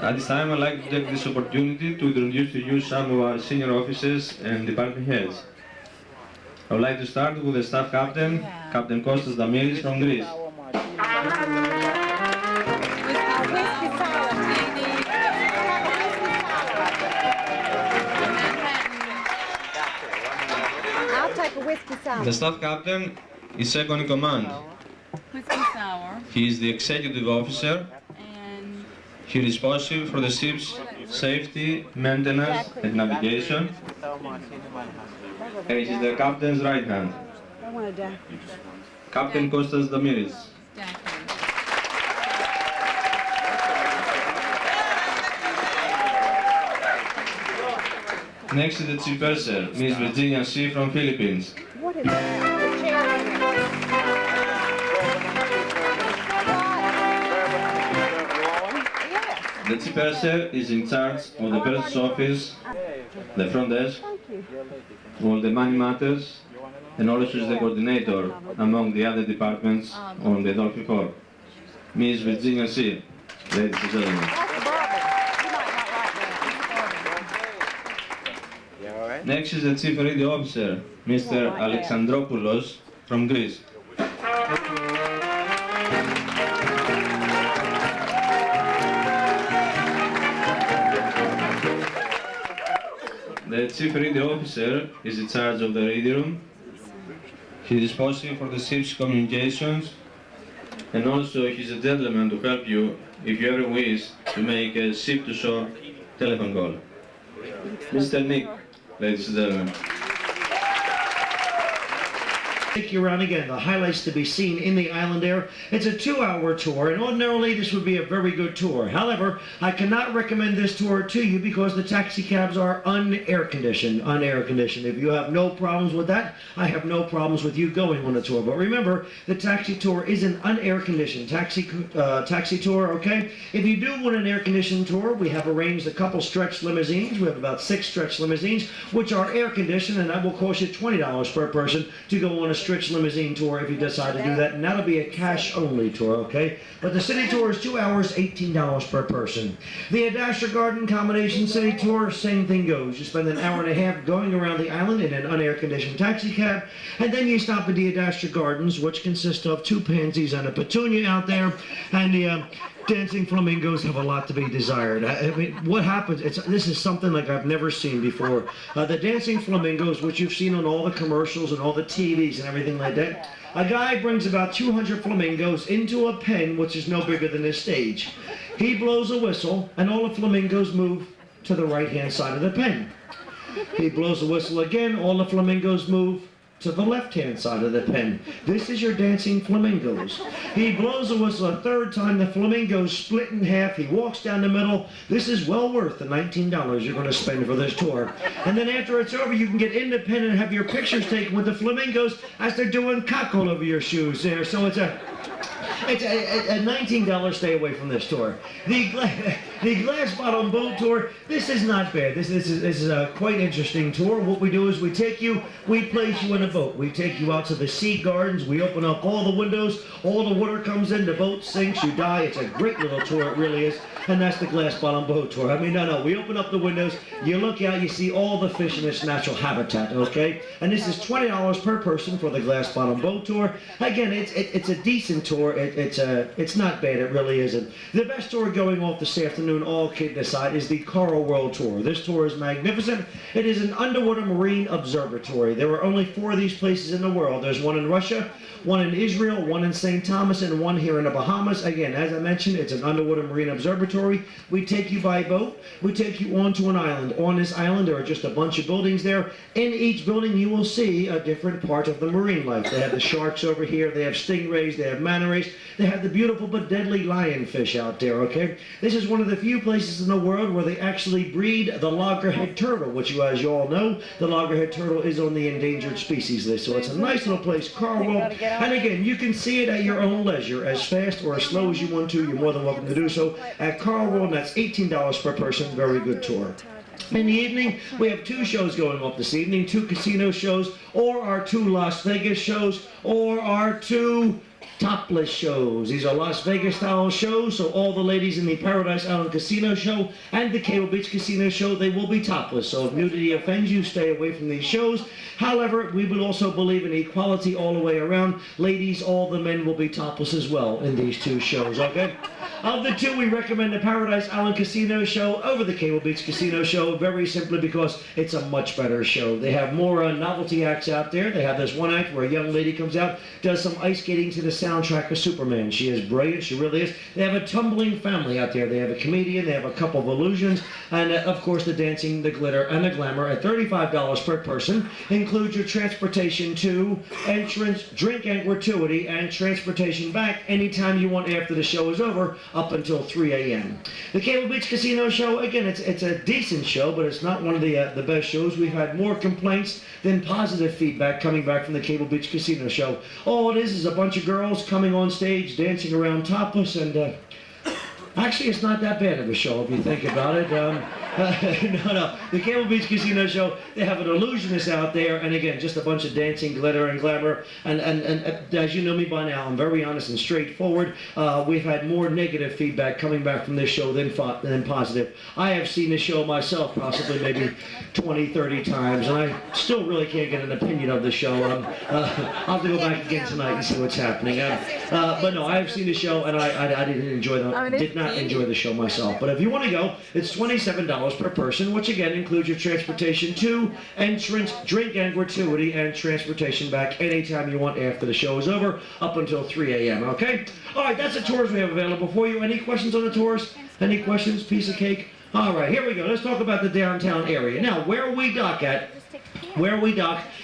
At this time, I'd like to take this opportunity to introduce to you some of our senior officers and department heads. I would like to start with the staff captain, Captain Kostas Damiris from Greece. I'll take a whiskey sour. The staff captain is second in command. Whiskey sour. He is the executive officer. And He is responsible for the ship's safety, maintenance, and navigation. And he is the captain's right hand. I want to die. Captain Kostas Damiris. Next is the chief purser, Miss Virginia C. from Philippines. What is that? The chair. The chief purser is in charge of the purser's office, the front desk, all the money matters, and also is the coordinator among the other departments on the Dolphin Corps. Miss Virginia C. Ladies and gentlemen. Next is the Chief Radio Officer, Mr. Alexandropoulos from Greece. The Chief Radio Officer is in charge of the radio room. He is responsible for the ship's communications, and also he's a gentleman to help you if you ever wish to make a ship-to-shore telephone call. Mr. Nick, ladies and gentlemen. Take you around again, the highlights to be seen in the island air. It's a 2-hour tour, and ordinarily this would be a very good tour. However, I cannot recommend this tour to you because the taxi cabs are un-air conditioned. If you have no problems with that, I have no problems with you going on a tour. But remember, the taxi tour is an un-air conditioned taxi tour, okay? If you do want an air-conditioned tour, we have arranged a couple stretch limousines. We have about 6 stretch limousines, which are air-conditioned, and that will cost you $20 per person to go on a stretch limousine tour if you decide to do that, and that'll be a cash-only tour, okay? But the city tour is 2 hours, $18 per person. The Adastra Garden Combination City Tour, same thing goes. You spend an hour and a half going around the island in an unair-conditioned taxi cab, and then you stop at the Adastra Gardens, which consist of 2 pansies and a petunia out there, and the dancing flamingos have a lot to be desired. I mean, what happens, this is something like I've never seen before. The dancing flamingos, which you've seen on all the commercials and all the TVs and everything like that, a guy brings about 200 flamingos into a pen, which is no bigger than this stage. He blows a whistle, and all the flamingos move to the right-hand side of the pen. He blows a whistle again, all the flamingos move to the left-hand side of the pen. This is your dancing flamingos. He blows a whistle a 3rd time, the flamingos split in half, he walks down the middle. This is well worth the $19 you're going to spend for this tour. And then after it's over, you can get in the pen and have your pictures taken with the flamingos as they're doing cock all over your shoes there. So it's a $19 stay away from this tour. The Glass Bottom Boat Tour, this is not bad. This is a quite interesting tour. What we do is we place you in a boat. We take you out to the sea gardens. We open up all the windows. All the water comes in. The boat sinks. You die. It's a great little tour. It really is. And that's the Glass Bottom Boat Tour. I mean, no. We open up the windows. You look out. You see all the fish in its natural habitat, okay? And this is $20 per person for the Glass Bottom Boat Tour. Again, it's a decent tour. It's not bad. It really isn't. The best tour going off this afternoon, all kidding aside, is the Coral World Tour. This tour is magnificent. It is an underwater marine observatory. There are only 4 of these places in the world. There's one in Russia, one in Israel, one in St. Thomas, and one here in the Bahamas. Again, as I mentioned, it's an underwater marine observatory. We take you by boat. We take you onto an island. On this island, there are just a bunch of buildings there. In each building, you will see a different part of the marine life. They have the sharks over here. They have stingrays. They have manta rays. They have the beautiful but deadly lionfish out there, okay? This is one of the few places in the world where they actually breed the loggerhead turtle, which, as you all know, the loggerhead turtle is on the endangered species list. So it's a nice little place, Coral World. And again, you can see it at your own leisure, as fast or as slow as you want to. You're more than welcome to do so at Coral World, and that's $18 per person. Very good tour. In the evening, we have 2 shows going off this evening, 2 casino shows, or our 2 Las Vegas shows, or our 2 topless shows. These are Las Vegas style shows, so all the ladies in the Paradise Island Casino show and the Cable Beach Casino show, they will be topless. So if nudity offends you, stay away from these shows. However, we will also believe in equality all the way around. Ladies, all the men will be topless as well in these 2 shows, okay? Of the 2, we recommend the Paradise Island Casino show over the Cable Beach Casino show, very simply because it's a much better show. They have more novelty acts out there. They have this one act where a young lady comes out, does some ice skating to the soundtrack of Superman. She is brilliant, she really is. They have a tumbling family out there. They have a comedian, they have a couple of illusions, and of course the dancing, the glitter, and the glamour at $35 per person. Includes your transportation to, entrance, drink and gratuity, and transportation back anytime you want after the show is over, up until 3 a.m. The Cable Beach Casino show, again, it's a decent show, but it's not one of the best shows. We've had more complaints than positive feedback coming back from the Cable Beach Casino show. All it is a bunch of girls coming on stage, dancing around topless, and actually it's not that bad of a show if you think about it. No. The Cable Beach Casino show, they have an illusionist out there, and again, just a bunch of dancing, glitter, and glamour. And as you know me by now, I'm very honest and straightforward. We've had more negative feedback coming back from this show than positive. I have seen this show myself possibly maybe 20, 30 times, and I still really can't get an opinion of the show. I'll have to go back again tonight and see what's happening. But no, I have seen the show, and I did not enjoy the show myself. But if you want to go, it's $27 per person, which again includes your transportation to, entrance, drink and gratuity, and transportation back anytime you want after the show is over, up until 3 a.m., okay? All right, that's the tours we have available for you. Any questions on the tours? Any questions? Piece of cake? All right, here we go. Let's talk about the downtown area. Now, where we dock,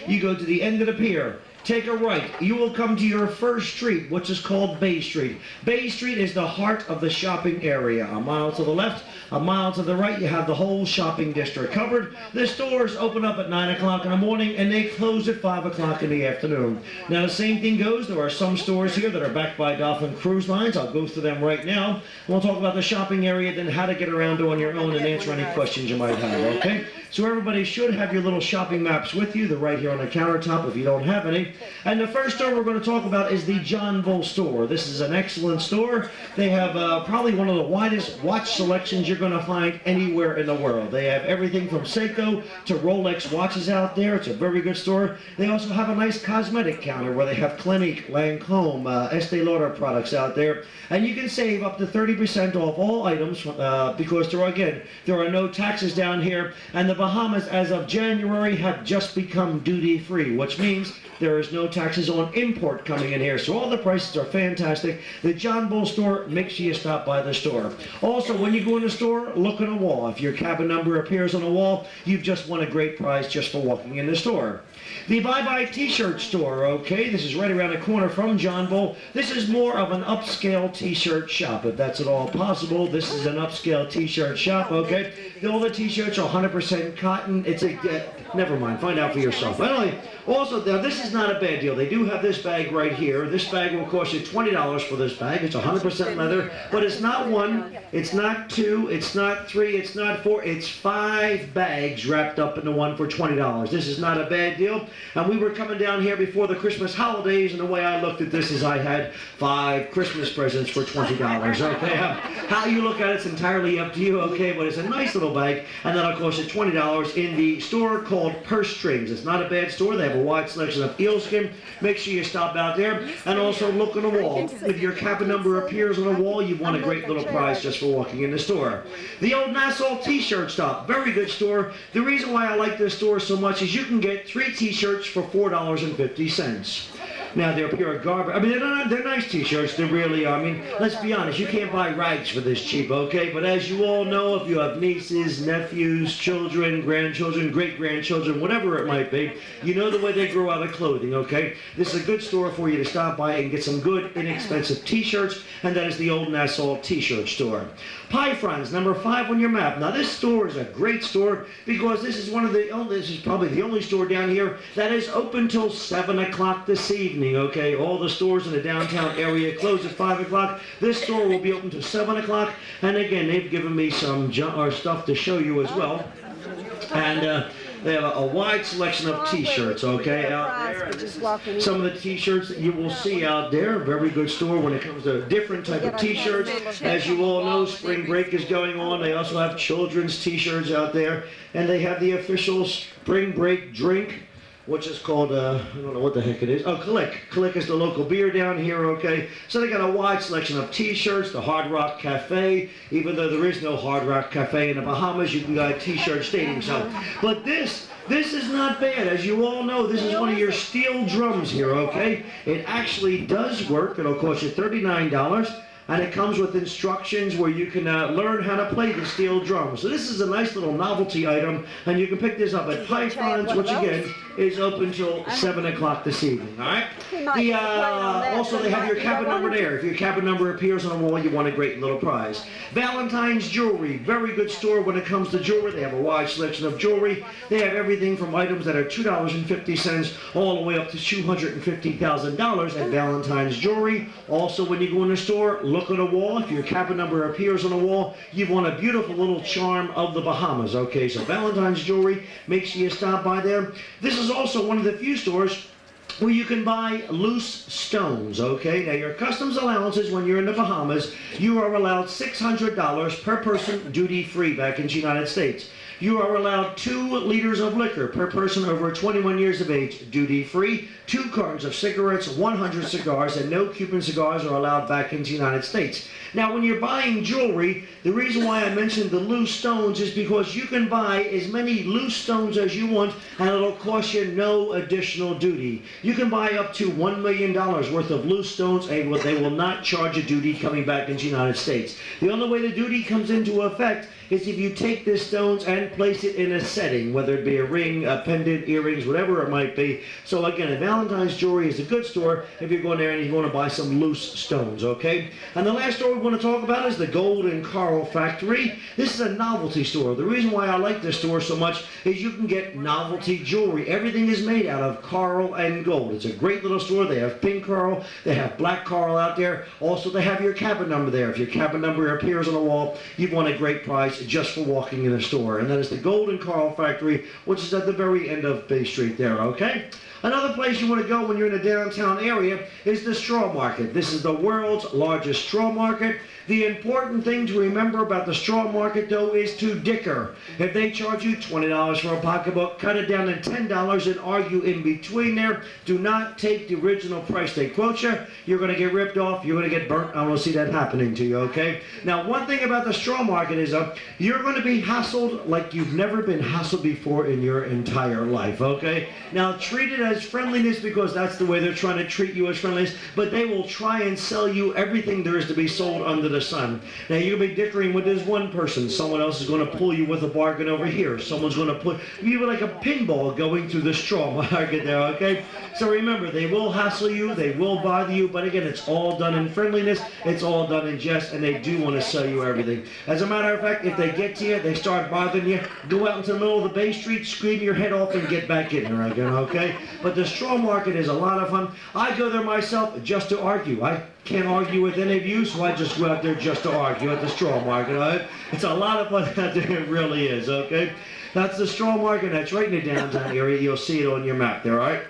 you go to the end of the pier. Take a right. You will come to your first street, which is called Bay Street. Bay Street is the heart of the shopping area. A mile to the left, a mile to the right, you have the whole shopping district covered. The stores open up at 9 o'clock in the morning, and they close at 5 o'clock in the afternoon. Now, the same thing goes. There are some stores here that are backed by Dolphin Cruise Lines. I'll go through them right now. We'll talk about the shopping area, then how to get around on your own and answer any questions you might have, okay? So everybody should have your little shopping maps with you. They're right here on the countertop if you don't have any. And the first store we're going to talk about is the John Bull store. This is an excellent store. They have probably one of the widest watch selections you're going to find anywhere in the world. They have everything from Seiko to Rolex watches out there. It's a very good store. They also have a nice cosmetic counter where they have Clinique, Lancome, Estee Lauder products out there. And you can save up to 30% off all items because there are no taxes down here. And the Bahamas, as of January, have just become duty-free, which means there is no taxes on import coming in here. So all the prices are fantastic. The John Bull store, make sure you stop by the store. Also, when you go in the store, look on a wall. If your cabin number appears on a wall, you've just won a great prize just for walking in the store. The Bye Bye T-shirt store, okay, this is right around the corner from John Bull. This is more of an upscale T-shirt shop, if that's at all possible. This is an upscale T-shirt shop, okay. All the T-shirts are 100% cotton. It's a, never mind, find out for yourself. Anyway, also, now this is not a bad deal. They do have this bag right here. This bag will cost you $20 for this bag. It's 100% leather, but it's not 1, it's not 2, it's not 3, it's not 4, it's 5 bags wrapped up into one for $20. This is not a bad deal. And we were coming down here before the Christmas holidays, and the way I looked at this is I had 5 Christmas presents for $20, okay? How you look at it's entirely up to you, okay? But it's a nice little bag, and that'll cost you $20 in the store called Purse Strings. It's not a bad store. They have a wide selection of eelskin. Make sure you stop out there, and also look on the wall. If your cabin number appears on the wall, you've won a great little prize just for walking in the store. The Old Nassau T-shirt shop, very good store. The reason why I like this store so much is you can get 3 T-shirts for $4.50. Now, they're pure garbage. I mean, they're nice T-shirts. They really are. I mean, let's be honest. You can't buy rags for this cheap, okay? But as you all know, if you have nieces, nephews, children, grandchildren, great-grandchildren, whatever it might be, you know the way they grow out of clothing, okay? This is a good store for you to stop by and get some good, inexpensive T-shirts, and that is the Old Nassau T-shirt store. Pie Friends, number 5 on your map. Now, this store is a great store because this is this is probably the only store down here that is open till 7 o'clock this evening. Okay, all the stores in the downtown area close at 5 o'clock. This store will be open till 7 o'clock. And again, they've given me some stuff to show you as well. And they have a wide selection of T-shirts, okay, out there. Some of the T-shirts that you will see out there, very good store when it comes to different type of T-shirts. As you all know, spring break is going on. They also have children's T-shirts out there, and they have the official spring break drink, which is called, I don't know what the heck it is. Oh, Click. Click is the local beer down here, okay? So they got a wide selection of T-shirts, the Hard Rock Cafe. Even though there is no Hard Rock Cafe in the Bahamas, you can get a T-shirt stating so. But this is not bad. As you all know, this is one of your steel drums here, okay? It actually does work. It'll cost you $39. And it comes with instructions where you can learn how to play the steel drum. So this is a nice little novelty item, and you can pick this up at Python's, which again is open till 7 o'clock this evening. All right. Also, they have your cabin number there. If your cabin number appears on the wall, you want a great little prize. Valentine's Jewelry, very good store when it comes to jewelry. They have a wide selection of jewelry. They have everything from items that are $2.50 all the way up to $250,000 at Valentine's Jewelry. Also, when you go in the store, look on the wall. If your cabin number appears on the wall, you've won a beautiful little charm of the Bahamas. Okay, so Valentine's Jewelry, make sure you stop by there. This is also one of the few stores where you can buy loose stones, okay? Now, your customs allowances when you're in the Bahamas, you are allowed $600 per person duty-free back in the United States. You are allowed 2 liters of liquor per person over 21 years of age, duty-free, 2 cartons of cigarettes, 100 cigars, and no Cuban cigars are allowed back into the United States. Now, when you're buying jewelry, the reason why I mentioned the loose stones is because you can buy as many loose stones as you want, and it'll cost you no additional duty. You can buy up to $1 million worth of loose stones, and they will not charge a duty coming back into the United States. The only way the duty comes into effect is if you take the stones and place it in a setting, whether it be a ring, a pendant, earrings, whatever it might be. So again, Valentine's Jewelry is a good store if you're going there and you want to buy some loose stones, okay? And the last store we want to talk about is the Gold and Coral Factory. This is a novelty store. The reason why I like this store so much is you can get novelty jewelry. Everything is made out of coral and gold. It's a great little store. They have pink coral. They have black coral out there. Also, they have your cabin number there. If your cabin number appears on the wall, you've won a great prize just for walking in the store. And that is the Gold and Coral Factory, which is at the very end of Bay Street there, okay? Another place you want to go when you're in the downtown area is the straw market. This is the world's largest straw market. The important thing to remember about the straw market, though, is to dicker. If they charge you $20 for a pocketbook, cut it down to $10 and argue in between there. Do not take the original price they quote you. You're going to get ripped off. You're going to get burnt. I don't see that happening to you, okay? Now, one thing about the straw market is you're going to be hassled like you've never been hassled before in your entire life, okay? Now, treat it as friendliness because that's the way they're trying to treat you as friendliness, but they will try and sell you everything there is to be sold under the sun. Now, you'll be dickering with this one person. Someone else is going to pull you with a bargain over here. Someone's going to put you like a pinball going through the straw market there, okay? So remember, they will hassle you, they will bother you, but again, it's all done in friendliness, it's all done in jest, and they do want to sell you everything. As a matter of fact, if they get to you, they start bothering you, go out into the middle of the Bay Street, scream your head off, and get back in there again, okay? But the straw market is a lot of fun. I go there myself just to argue. I can't argue with any of you, so I just go out there just to argue at the straw market. Right? It's a lot of fun out there, it really is, okay? That's the straw market. That's right in the downtown area. You'll see it on your map there, all right?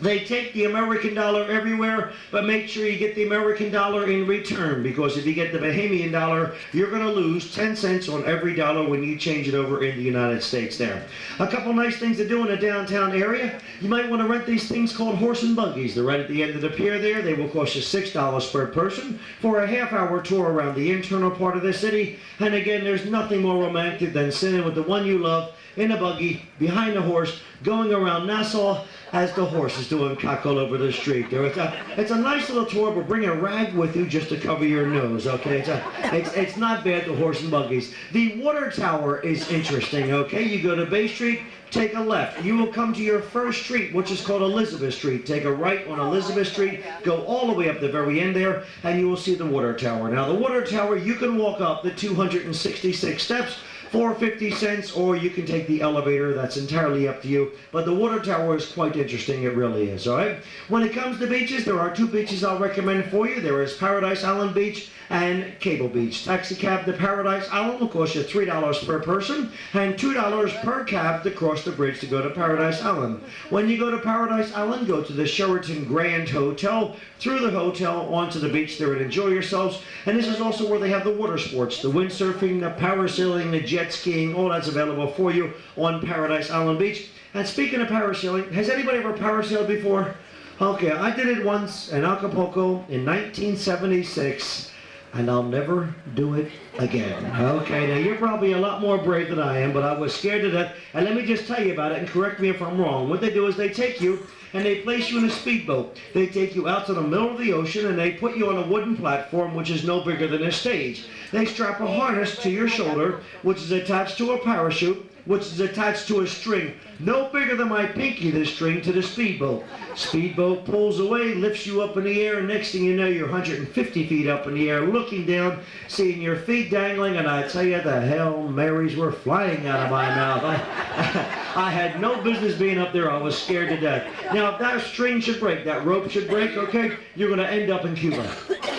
They take the American dollar everywhere, but make sure you get the American dollar in return, because if you get the Bahamian dollar, you're going to lose 10 cents on every dollar when you change it over in the United States there. A couple nice things to do in the downtown area. You might want to rent these things called horse and buggies. They're right at the end of the pier there. They will cost you $6 per person for a half-hour tour around the internal part of the city. And again, there's nothing more romantic than sitting with the one you love in a buggy, behind the horse, going around Nassau as the horse is doing cock all over the street. It's a nice little tour, but bring a rag with you just to cover your nose, okay? It's not bad, the horse and buggies. The water tower is interesting, okay? You go to Bay Street, take a left. You will come to your first street, which is called Elizabeth Street. Take a right on Elizabeth Street, go all the way up the very end there, and you will see the water tower. Now, the water tower, you can walk up the 266 steps, for 50 cents, or you can take the elevator. That's entirely up to you. But the water tower is quite interesting. It really is, all right? When it comes to beaches, there are two beaches I'll recommend for you. There is Paradise Island Beach and Cable Beach. Taxi cab to Paradise Island will cost you $3 per person and $2 per cab to cross the bridge to go to Paradise Island. When you go to Paradise Island, go to the Sheraton Grand Hotel, through the hotel onto the beach there and enjoy yourselves. And this is also where they have the water sports, the windsurfing, the parasailing, the jet skiing, all that's available for you on Paradise Island Beach. And speaking of parasailing, has anybody ever parasailed before? Okay, I did it once in Acapulco in 1976. And I'll never do it again. Okay, now you're probably a lot more brave than I am, but I was scared to death. And let me just tell you about it, and correct me if I'm wrong. What they do is they take you and they place you in a speedboat. They take you out to the middle of the ocean and they put you on a wooden platform which is no bigger than a stage. They strap a harness to your shoulder, which is attached to a parachute, which is attached to a string no bigger than my pinky, this string, to the speedboat. Speedboat pulls away, lifts you up in the air, and next thing you know, you're 150 feet up in the air, looking down, seeing your feet dangling, and I tell you, the Hail Marys were flying out of my mouth. I had no business being up there. I was scared to death. Now, if that string should break, that rope should break, okay, you're going to end up in Cuba.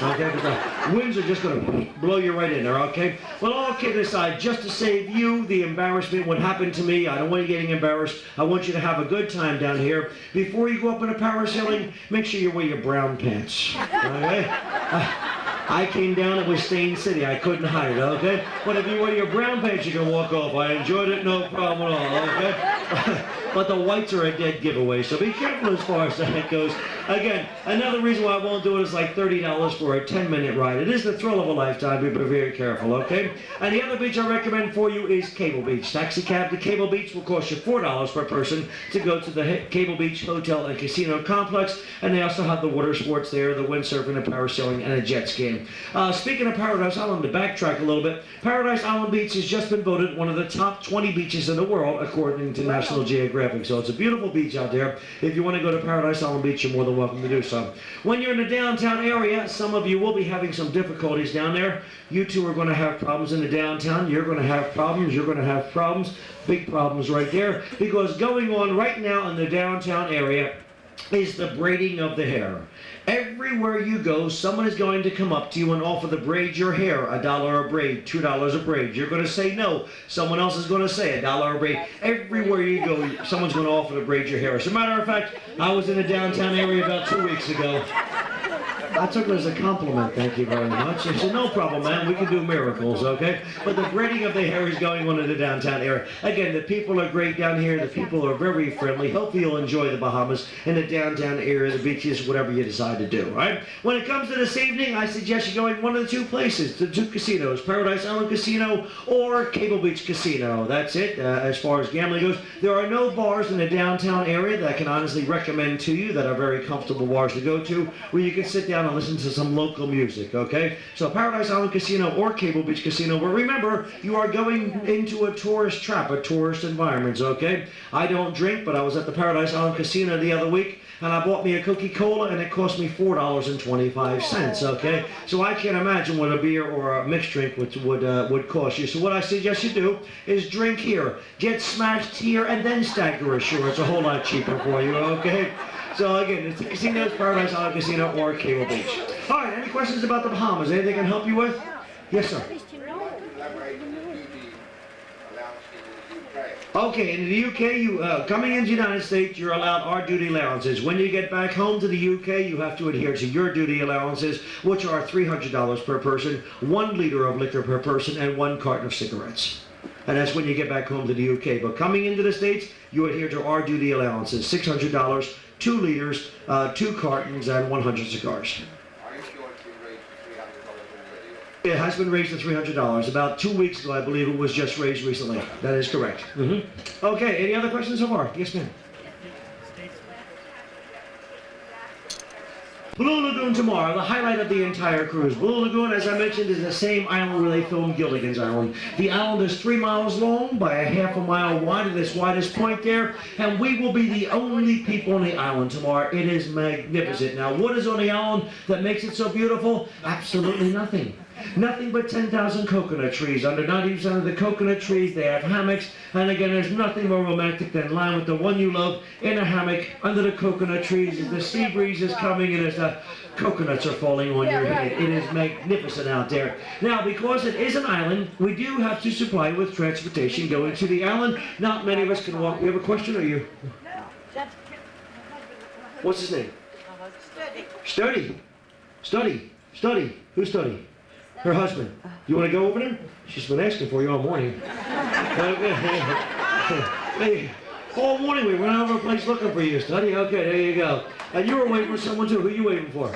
Okay, because the winds are just going to blow you right in there, okay? Well, all kidding aside, just to save you the embarrassment, what happened to me, I don't want you getting embarrassed. I want you to have a good time down here. Before you go up in a parasailing, make sure you wear your brown pants, okay? I came down, it was Stain City. I couldn't hide it, okay? But if you wear your brown pants, you can walk off. I enjoyed it, no problem at all, okay? But the whites are a dead giveaway, so be careful as far as that goes. Again, another reason why I won't do it is like $30 for a 10-minute ride. It is the thrill of a lifetime, be very careful, okay? And the other beach I recommend for you is Cable Beach. Taxi cab to Cable Beach will cost you $4 per person to go to the Cable Beach Hotel and Casino Complex, and they also have the water sports there, the windsurfing, the parasailing, and a jet skiing. Speaking of Paradise Island, to backtrack a little bit, Paradise Island Beach has just been voted one of the top 20 beaches in the world, according to National Geographic. So it's a beautiful beach out there. If you want to go to Paradise Island Beach, you're more than welcome to do so. When you're in the downtown area, some of you will be having some difficulties down there. You two are going to have problems in the downtown. You're going to have problems. You're going to have problems. Big problems right there. Because going on right now in the downtown area is the braiding of the hair. Everywhere you go, someone is going to come up to you and offer to braid your hair. $1 a braid, $2 a braid. You're going to say no. Someone else is going to say $1 a braid. Everywhere you go, someone's going to offer to braid your hair. As a matter of fact, I was in the downtown area about 2 weeks ago. I took it as a compliment, thank you very much. I said, no problem, man, we can do miracles, okay? But the braiding of the hair is going on in the downtown area. Again, the people are great down here. The people are very friendly. Hopefully you'll enjoy the Bahamas in the downtown area, the beaches, whatever you decide to do, all right? When it comes to this evening, I suggest you going one of the two places, the two casinos, Paradise Island Casino or Cable Beach Casino. That's it, as far as gambling goes. There are no bars in the downtown area that I can honestly recommend to you that are very comfortable bars to go to, where you can sit down and listen to some local music, okay? So Paradise Island Casino or Cable Beach Casino, but remember, you are going into a tourist trap, a tourist environment, okay? I don't drink, but I was at the Paradise Island Casino the other week, and I bought me a Coca-Cola, and it cost me $4.25, okay? So I can't imagine what a beer or a mixed drink would cost you. So what I suggest you do is drink here, get smashed here, and then stagger ashore. It's a whole lot cheaper for you, okay? So again, it's the casinos, Paradise Island Casino or Cable Beach. All right, any questions about the Bahamas? Anything I can help you with? Yes, sir. Okay, in the UK, coming into the United States, you're allowed our duty allowances. When you get back home to the UK, you have to adhere to your duty allowances, which are $300 per person, 1 liter of liquor per person, and 1 carton of cigarettes. And that's when you get back home to the UK. But coming into the States, you adhere to our duty allowances, $600, 2 liters, 2 cartons, and 100 cigars. It has been raised to $300. About 2 weeks ago, I believe it was just raised recently. That is correct. Okay, any other questions so far? Yes, ma'am. Blue Lagoon tomorrow, the highlight of the entire cruise. Blue Lagoon, as I mentioned, is the same island where they filmed Gilligan's Island. The island is 3 miles long by a half a mile wide at its widest point there, and we will be the only people on the island tomorrow. It is magnificent. Now, what is on the island that makes it so beautiful? Absolutely nothing. Nothing but 10,000 coconut trees. Under 90% of the coconut trees, they have hammocks. And again, there's nothing more romantic than lying with the one you love in a hammock under the coconut trees as the sea breeze is coming and as the coconuts are falling on your head. It is magnificent out there. Now, because it is an island, we do have to supply with transportation going to the island. Not many of us can walk. You have a question, or you? What's his name? Study. Study. Study. Who's Study? Her husband. You want to go over there? She's been asking for you all morning. Hey, all morning we went over a place looking for you, Study. Okay, there you go. And you were waiting for someone too. Who are you waiting for?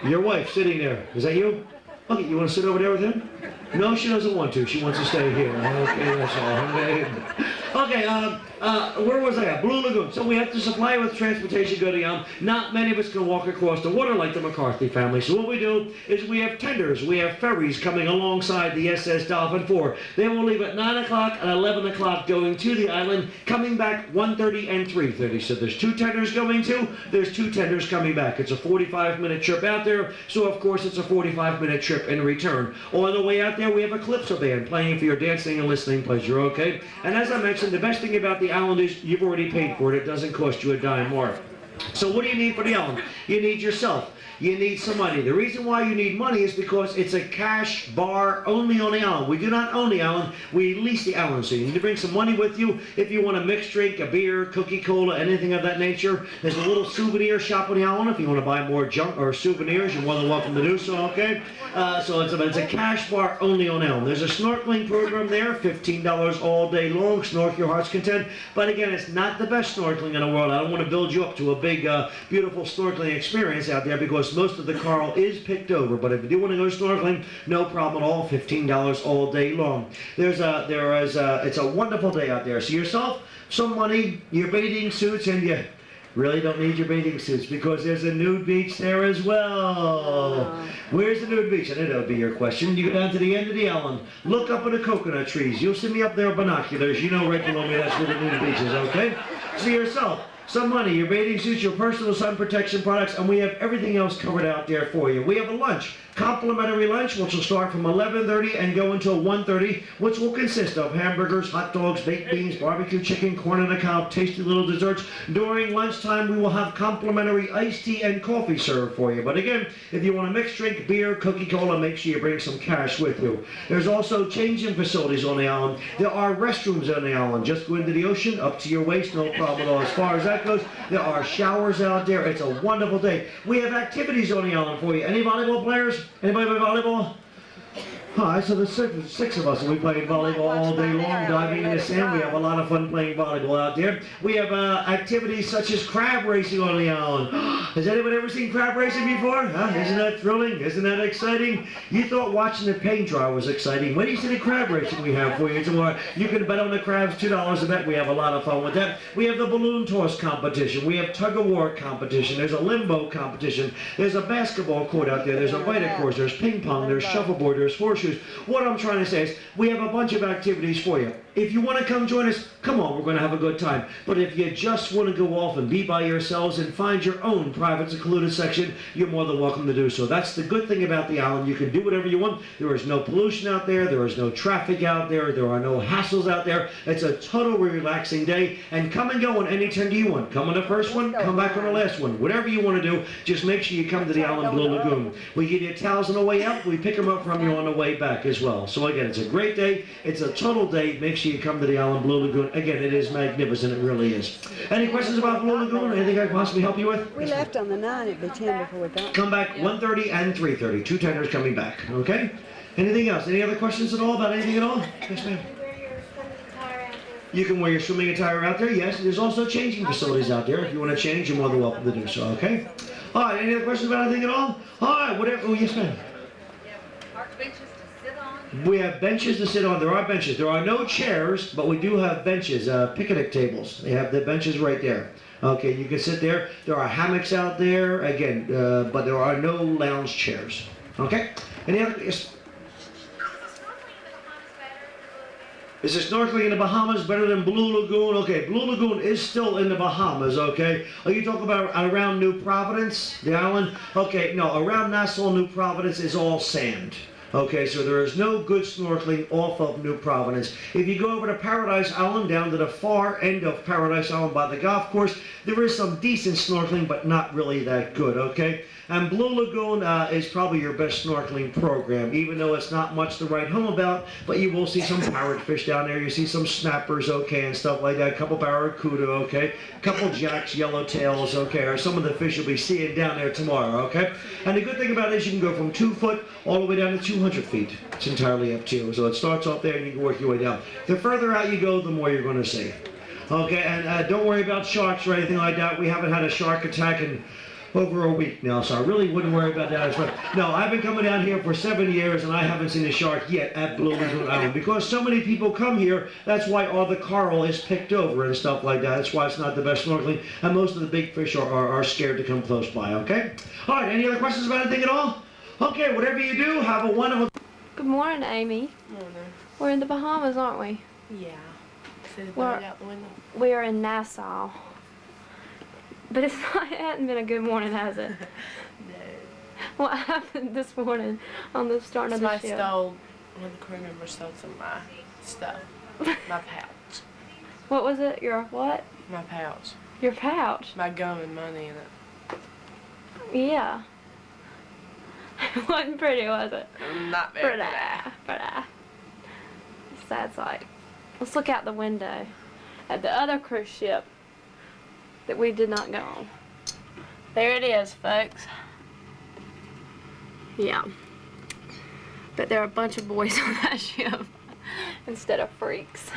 Your wife sitting there. Is that you? Okay, you want to sit over there with him? No, she doesn't want to. She wants to stay here. Okay, that's all. Okay, where was I at? Blue Lagoon. So we have to supply with transportation go to the island. Not many of us can walk across the water like the McCarthy family. So what we do is we have tenders. We have ferries coming alongside the SS Dolphin 4. They will leave at 9 o'clock and 11 o'clock going to the island, coming back 1:30 and 3:30. So there's 2 tenders going to, there's 2 tenders coming back. It's a 45-minute trip out there, so of course it's a 45-minute trip in return. On the way out there, we have a Calypso band playing for your dancing and listening pleasure, okay? And as I mentioned, the best thing about the island is you've already paid for it. It doesn't cost you a dime more. So what do you need for the island? You need yourself. You need some money. The reason why you need money is because it's a cash bar only on the island. We do not own the island. We lease the island. So you need to bring some money with you if you want a mixed drink, a beer, cookie cola, anything of that nature. There's a little souvenir shop on the island. If you want to buy more junk or souvenirs, you're more than welcome to do so, okay? So it's a cash bar only on the island. There's a snorkeling program there, $15 all day long. Snorkel your heart's content. But again, it's not the best snorkeling in the world. I don't want to build you up to a big, beautiful snorkeling experience out there because most of the coral is picked over. But if you do want to go snorkeling, no problem at all. $15 all day long. It's a wonderful day out there. So yourself, some money, your bathing suits, and you really don't need your bathing suits because there's a nude beach there as well. Where's the nude beach? I know that'll be your question. You go down to the end of the island, look up at the coconut trees. You'll see me up there with binoculars. You know right below me that's where the nude beach is, okay? See yourself. Some money, your bathing suits, your personal sun protection products, and we have everything else covered out there for you. We have a lunch, complimentary lunch, which will start from 11:30 and go until 1:30, which will consist of hamburgers, hot dogs, baked beans, barbecue chicken, corn on the cob, tasty little desserts. During lunchtime, we will have complimentary iced tea and coffee served for you. But again, if you want a mixed drink, beer, cookie cola, make sure you bring some cash with you. There's also changing facilities on the island. There are restrooms on the island. Just go into the ocean, up to your waist, no problem at all. As far as that goes, there are showers out there. It's a wonderful day. We have activities on the island for you. Any volleyball players? Anybody play volleyball? Hi, so there's 6 of us, and we play volleyball all day long, diving in the sand. We have a lot of fun playing volleyball out there. We have activities such as crab racing on the island. Has anybody ever seen crab racing before? Huh? Isn't that thrilling? Isn't that exciting? You thought watching the paint dry was exciting. When do you see the crab racing we have for you tomorrow? You can bet on the crabs, $2 a bet. We have a lot of fun with that. We have the balloon toss competition. We have tug of war competition. There's a limbo competition. There's a basketball court out there. There's a vita course. There's ping pong. There's shuffleboard. There's horseshoes. What I'm trying to say is we have a bunch of activities for you. If you want to come join us, come on, we're going to have a good time. But if you just want to go off and be by yourselves and find your own private secluded section, you're more than welcome to do so. That's the good thing about the island. You can do whatever you want. There is no pollution out there. There is no traffic out there. There are no hassles out there. It's a total relaxing day. And come and go on any tender you want. Come on the first one, come back on the last one. Whatever you want to do, just make sure you come to the island Blue Lagoon. We give you towels on the way up. We pick them up from you on the way back as well. So again, it's a great day. It's a total day. Make sure you come to the island Blue Lagoon. Again, it is magnificent. It really is. Any questions about Blue Lagoon? Anything I can possibly help you with? We left on the 9. It'd be 10 before we got. Come back 1:30 and 3:30. 2 tenders coming back. Okay? Anything else? Any other questions at all about anything at all? Yes, ma'am. You can wear your swimming attire out there. Yes. There's also changing facilities out there. If you want to change, you're more than welcome to do so. Okay? All right. Any other questions about anything at all? All right. Whatever. Oh, yes, ma'am. We have benches to sit on. There are benches. There are no chairs, but we do have benches, picnic tables. They have the benches right there. Okay, you can sit there. There are hammocks out there, again, but there are no lounge chairs. Okay? Any other? Yes. Is the snorkeling in the Bahamas better than Blue Lagoon? Okay, Blue Lagoon is still in the Bahamas, okay? Are you talking about around New Providence, the island? Okay, no, around Nassau, New Providence is all sand. Okay, so there is no good snorkeling off of New Providence. If you go over to Paradise Island, down to the far end of Paradise Island by the golf course, there is some decent snorkeling, but not really that good, okay? And Blue Lagoon is probably your best snorkeling program, even though it's not much to write home about, but you will see some parrotfish down there, you see some snappers, okay, and stuff like that, a couple barracuda, okay, a couple jacks, yellowtails, okay, are some of the fish you'll be seeing down there tomorrow, okay? And the good thing about it is you can go from 2 foot all the way down to 200 feet. It's entirely up to you. So it starts off there and you can work your way down. The further out you go, the more you're going to see. Okay, and don't worry about sharks or anything like that. We haven't had a shark attack in over a week now, so I really wouldn't worry about that as well. No, I've been coming down here for 7 years and I haven't seen a shark yet at Blue Lagoon Island. Because so many people come here, that's why all the coral is picked over and stuff like that. That's why it's not the best snorkeling, and most of the big fish are scared to come close by, okay? All right, any other questions about anything at all? Okay, whatever you do, have a wonderful... Good morning, Amy. Morning. We're in the Bahamas, aren't we? Yeah. See the We're- bird out the window? We're in Nassau. But it hasn't been a good morning, has it? No. What happened this morning on the start of the Somebody ship? stole, one of the crew members stole some of my stuff. My pouch. What was it? Your what? My pouch. Your pouch? My gum and money in it. Yeah. It wasn't pretty, was it? Not very Pretty. Sad sight. Let's look out the window at the other cruise ship that we did not go on. There it is, folks. Yeah. But there are a bunch of boys on that ship instead of freaks.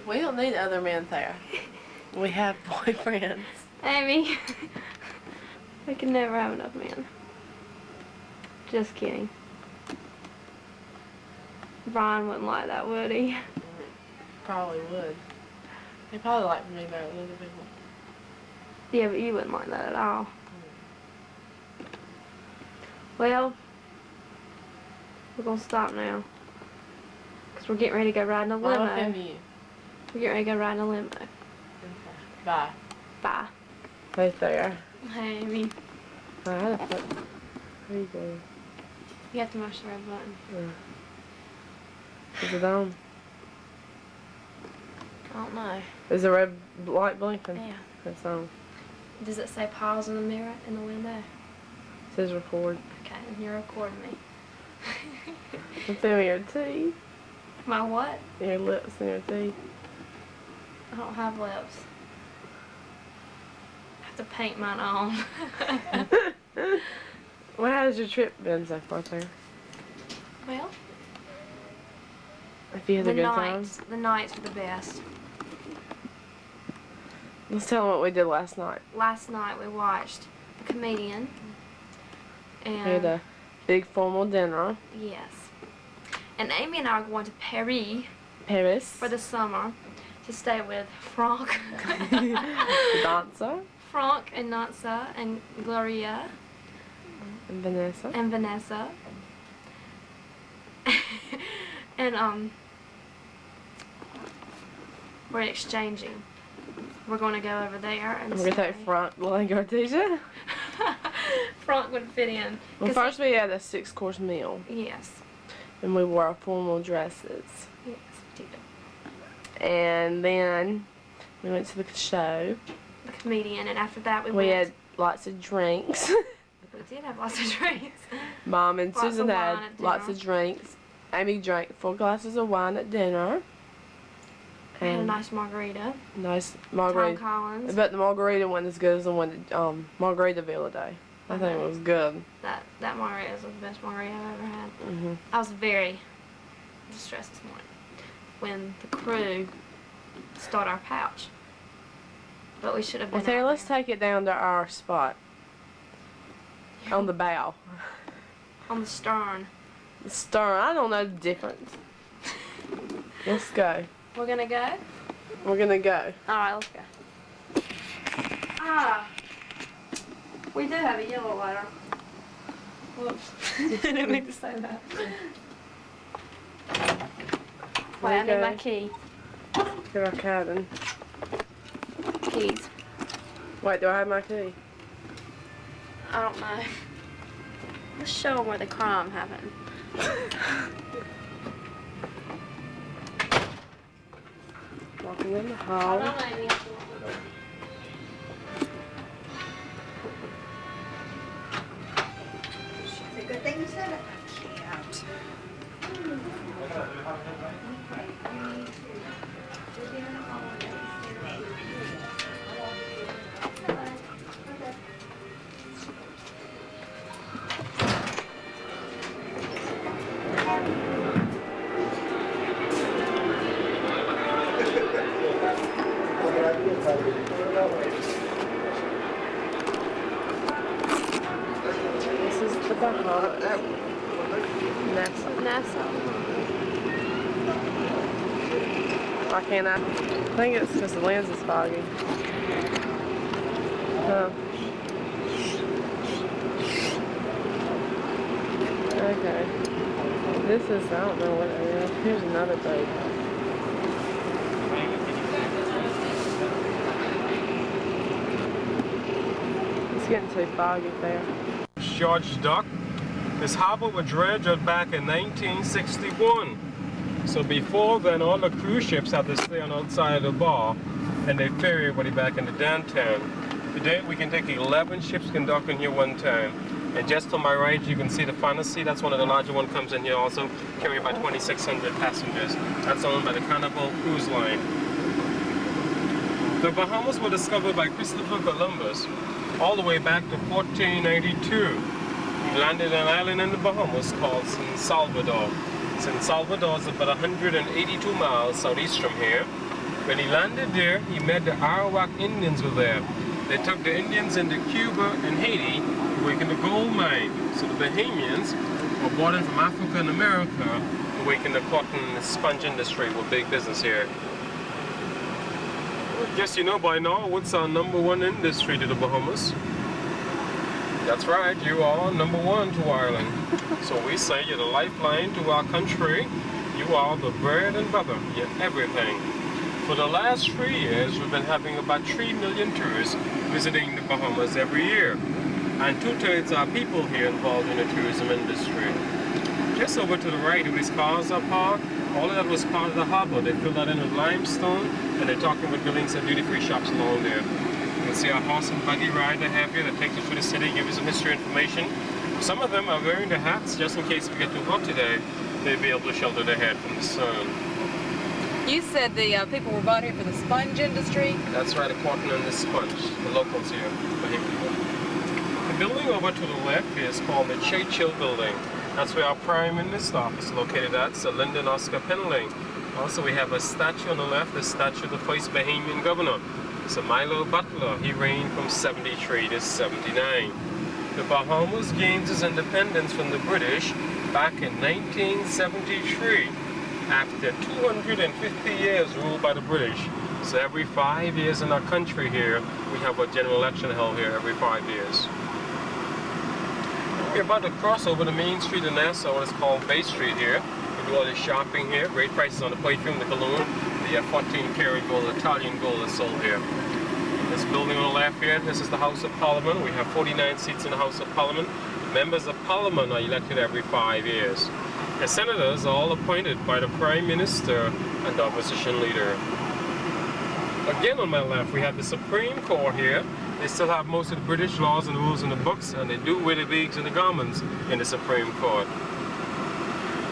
We don't need other men there. We have boyfriends. Amy, we can never have enough men. Just kidding. Brian wouldn't like that, would he? Probably would. They probably like me better than other people. Yeah, but you wouldn't like that at all. Well, we're gonna stop now. Because we're getting ready to go ride in a limo. I'll offend you. We're getting ready to go ride in a limo. Okay. Bye. Bye. Right there. Hey, Amy. I had a foot. What are you doing? You have to mash the red button. Yeah. Is it on? I don't know. Is the red light blinking? Yeah. It's on. Does it say pause in the mirror in the window? It says record. Okay, and you're recording me. I'm feeling your teeth. My what? Your lips and your teeth. I don't have lips. I have to paint mine on. Well, how's your trip been so far, Claire? Well, If you had a good time? the nights were the best. Let's tell them what we did last night. Last night we watched A Comedian. We had a big formal dinner. Yes. And Amy and I are going to Paris. for the summer to stay with Franck. The dancer. Franck and Nansa and Gloria And Vanessa. and Vanessa. And we're exchanging. We're going to go over there and We're going to stay. take Frank Lingard teacher. Franck would fit in. Well, 'cause first we had a 6-course meal. Yes. And we wore our formal dresses. Yes, we did. And then we went to the show. The Comedian, and after that we We went. had lots of drinks. We did have lots of drinks. Mom and Lots of Susan had wine at lots dinner. of drinks. Amy drank 4 glasses of wine at dinner. We had a And nice margarita. nice Tom margarita. Collins. But the margarita wasn't as good as the one that Margaritaville day. I think it was good. That margarita is the best margarita I've ever had. Mhm. I was very distressed this morning when the crew stole our pouch. But we should have been Well, Taylor, out let's take it down to our spot. On the bow. on the stern. The stern. I don't know the difference. Let's go. We're gonna go? We're gonna go. Alright, let's go. Ah! We do have a yellow lighter. Whoops. I didn't mean to say that. Wait, I need my key. To our cabin. Keys. Wait, do I have my key? I don't know. Let's show them where the crime happened. Walking in the hall. It's a good thing you said it. Cute. This is the Bahamas. Nassau. Why can't I? I think it's because the lens is foggy. Huh. Okay. This is, I don't know what it is. Here's another boat. It's getting too foggy there. George Dock. This harbor was dredged back in 1961. So before then, all the cruise ships had to stay on outside of the bar, and they ferry everybody back into downtown. Today, we can take 11 ships can dock in here one time. And just to my right, you can see the Fantasy. That's one of the larger ones comes in here also, carry about 2,600 passengers. That's owned by the Carnival Cruise Line. The Bahamas were discovered by Christopher Columbus all the way back to 1492. He landed on an island in the Bahamas called San Salvador. San Salvador is about 182 miles southeast from here. When he landed there, he met the Arawak Indians were there. They took the Indians into Cuba and Haiti to work in the gold mine. So the Bahamians were brought in from Africa and America to work in the cotton and sponge industry with big business here. I guess you know by now what's our #1 industry to the Bahamas. That's right, you are #1 to Ireland. So we say you're the lifeline to our country. You are the bread and butter, you're everything. For the last 3 years, we've been having about 3 million tourists visiting the Bahamas every year. And 2/3 are people here involved in the tourism industry. Just over to the right, where these cars are parked, all of that was part of the harbor. They filled that in with limestone, and they're talking with buildings and duty-free shops along there. You can see our horse and buggy ride they have here that takes you through the city, give you some history information. Some of them are wearing the hats just in case if you get too hot today, they'll be able to shelter their head from the sun. You said the people were brought here for the sponge industry? That's right, the cotton and the sponge, the locals here. The building over to the left is called the Churchill Building. That's where our Prime Minister office is located at, Sir Lyndon Oscar Penling. Also, we have a statue on the left, the statue of the first Bahamian governor, Sir Milo Butler. He reigned from 73 to 79. The Bahamas gained its independence from the British back in 1973, after 250 years ruled by the British. So every 5 years in our country here, we have a general election held here every 5 years. We're about to cross over the main street in Nassau, what is called Bay Street here. We do all this shopping here, great prices on the perfume, the cologne, the 14-karat gold, Italian gold is sold here. This building on the left here, this is the House of Parliament. We have 49 seats in the House of Parliament. Members of Parliament are elected every 5 years. The senators are all appointed by the Prime Minister and the opposition leader. Again on my left, we have the Supreme Court here. They still have most of the British laws and rules in the books, and they do wear the wigs and the garments in the Supreme Court.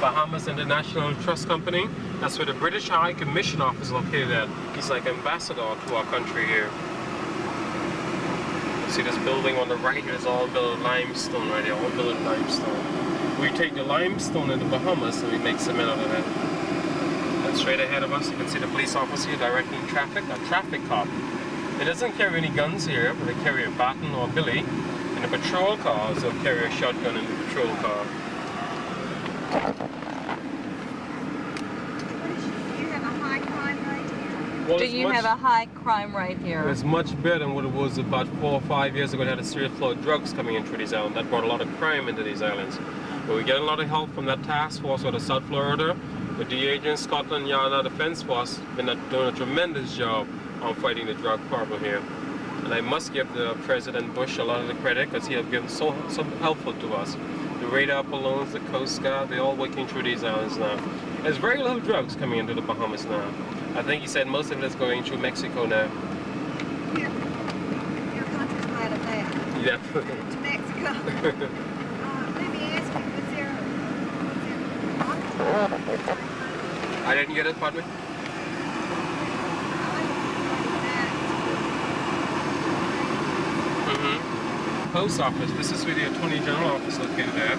Bahamas International Trust Company, that's where the British High Commission office is located at. He's like ambassador to our country here. See this building on the right here is all built of limestone right here, all built of limestone. We take the limestone in the Bahamas and we make cement out of it. And straight ahead of us you can see the police officer here directing traffic, a traffic cop. He doesn't carry any guns here, but they carry a baton or a billy. In the patrol cars, they'll carry a shotgun in the patrol car. Well, Do you have a high crime rate here? It's much better than what it was about 4 or 5 years ago. They had a serious flow of drugs coming in through these islands. That brought a lot of crime into these islands. But we get a lot of help from that task force out of South Florida. The DA in Scotland Yard and the Defence Force been doing a tremendous job on fighting the drug problem here. And I must give the President Bush a lot of the credit because he has been so helpful to us. The radar balloons, the Coast Guard, they're all working through these islands now. There's very little drugs coming into the Bahamas now. I think he said most of it is going through Mexico now. Your country's glad of that. Yeah. To Mexico. Let me ask you, was there I didn't get it, pardon me? Post office. This is where the Attorney General office located at.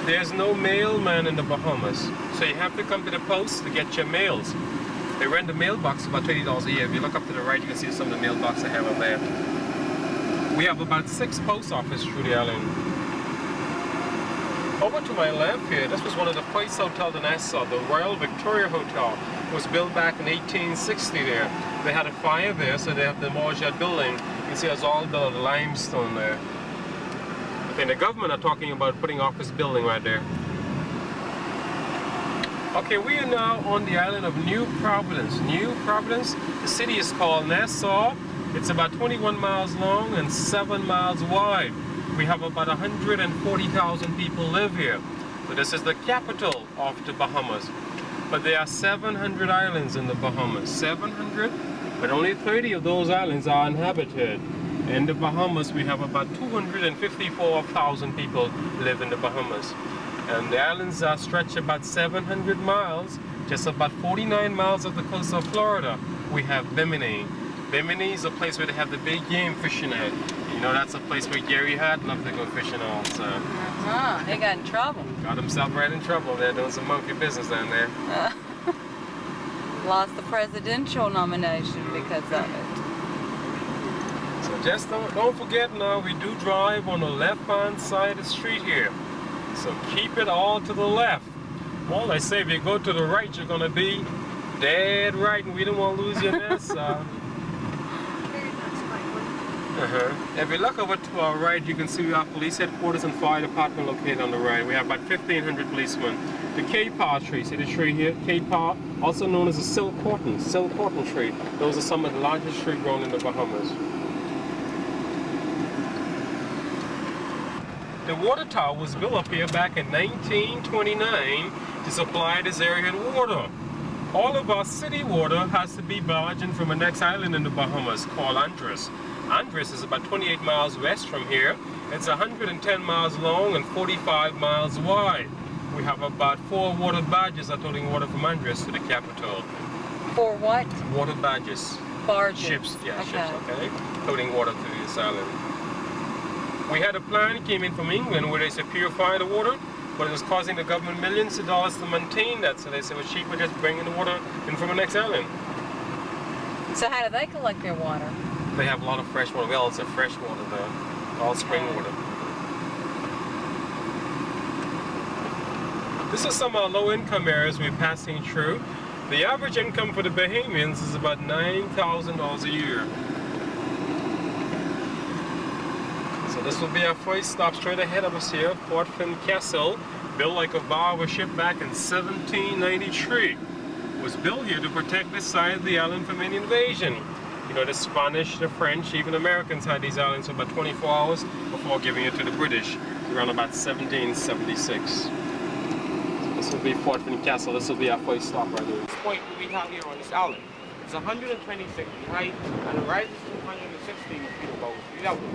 There's no mailman in the Bahamas, so you have to come to the post to get your mails. They rent the mailbox about $20 a year. If you look up to the right, you can see some of the mailbox they have up there. We have about 6 post offices through the island. Over to my left here, this was one of the first hotels in Nassau, the Royal Victoria Hotel. It was built back in 1860 there. They had a fire there, so they have demolished that building. You can see there's all the limestone there. I think the government are talking about putting office building right there. Okay, we are now on the island of New Providence. New Providence, the city is called Nassau. It's about 21 miles long and 7 miles wide. We have about 140,000 people live here. So this is the capital of the Bahamas. But there are 700 islands in the Bahamas. 700, but only 30 of those islands are inhabited. In the Bahamas, we have about 254,000 people live in the Bahamas. And the islands are stretched about 700 miles, just about 49 miles off the coast of Florida. We have Bimini. Bimini is a place where they have the big game fishing at. You know, that's a place where Gary had loved to go fishing all the time. He got in trouble. Got himself right in trouble there, doing some monkey business down there. Lost the presidential nomination because of it. So just don't forget now, we do drive on the left-hand side of the street here. So keep it all to the left. Well, I say if you go to the right, you're gonna be dead right, and we don't want to lose your nest. If you look over to our right, you can see our police headquarters and fire department located on the right. We have about 1,500 policemen. The K-Paw tree, see the tree here? K-Paw, also known as the silk cotton tree. Those are some of the largest trees grown in the Bahamas. The water tower was built up here back in 1929 to supply this area with water. All of our city water has to be barged in from the next island in the Bahamas called Andres. Andres is about 28 miles west from here. It's 110 miles long and 45 miles wide. We have about 4 water barges that are toting water from Andres to the capital. 4 what? Water barges. Barges. Ships, yeah, okay. ships, okay. Toting water to this island. We had a plan, it came in from England, where they said purify the water, but it was costing the government millions of dollars to maintain that. So they said it was cheaper just bringing the water in from the next island. So how do they collect their water? They have a lot of fresh water. Well, it's a fresh water though. All spring water. This is some of our low-income areas we're passing through. The average income for the Bahamians is about $9,000 a year. So this will be our first stop straight ahead of us here, Fort Finn Castle, built like a bar of a ship back in 1793. It was built here to protect this side of the island from any invasion. You know, the Spanish, the French, even Americans had these islands for about 24 hours before giving it to the British around about 1776. This will be Fort Finn Castle. This will be our first stop right here. This point we have here on this island, it's 126 feet high and the rise is 216 feet above sea level.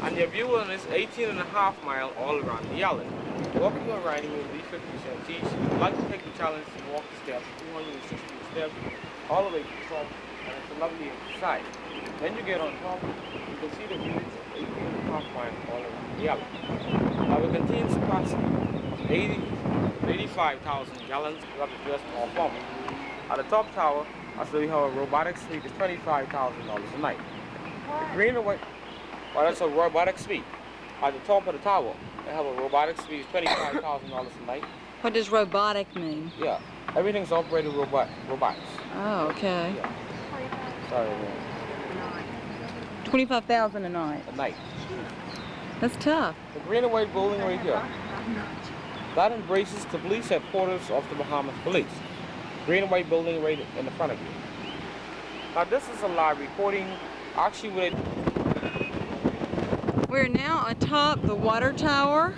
And the view on this 18.5 mile all around the island. Walking or riding will be 50 cents each. I'd like to take the challenge to walk the steps, 260 steps, all the way to the top, and it's a lovely sight. Then you get on top, you can see the views of 18.5 miles all around the island. Now it contains capacity of 85,000 gallons of just more pump. At the top tower, I show you how a robotic suite is $25,000 a night. The green and white, well, that's a robotic suite. At the top of the tower, they have a robotic suite, $25,000 a night. What does robotic mean? Yeah, everything's operated robots. Oh, okay. Yeah. Sorry, man. $25,000 a night. A night. That's tough. The green and white building right here. That embraces the police headquarters of the Bahamas Police. Green and white building right in the front of you. Now this is a live recording. Actually, we're now atop the water tower.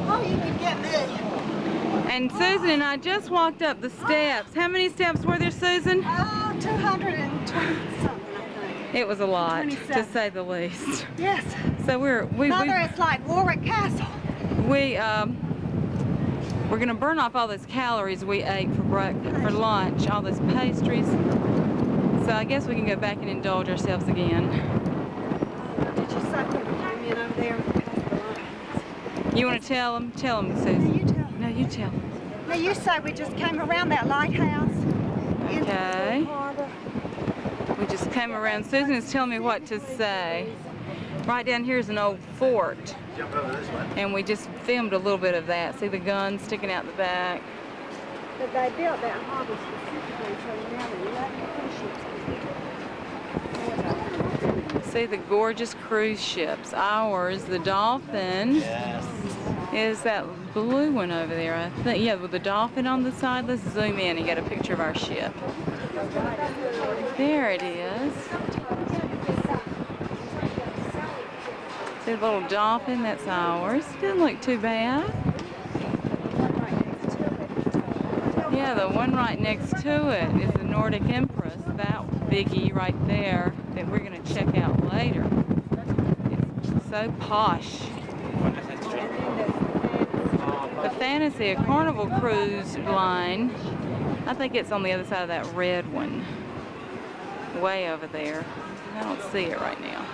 Oh, you can get me. And Susan and I just walked up the steps. How many steps were there, Susan? 220 something, I think. It was a lot, 27. to say the least. Yes. So Mother, it's like Warwick Castle. We're gonna burn off all those calories we ate for lunch, all those pastries. So I guess we can go back and indulge ourselves again. Did you say we came in over there past the line? You want to tell them? Tell them, Susan. No, you tell them. No, you tell them. Now you say we just came around that lighthouse. Okay. Into the harbor. We just came around. Susan is telling me what to say. Right down here is an old fort. Jump over this way. And we just filmed a little bit of that. See the guns sticking out the back. But they built that harbor specifically so now the 11 cruise ships. See the gorgeous cruise ships. Ours, the Dolphin, is that blue one over there, I think. Yeah, with the Dolphin on the side. Let's zoom in and get a picture of our ship. There it is. See the little Dolphin, that's ours. Doesn't look too bad. Yeah, the one right next to it is the Nordic Empress, that biggie right there that we're going to check out later. It's so posh. The Fantasy, a Carnival cruise line, I think it's on the other side of that red one. Way over there. I don't see it right now.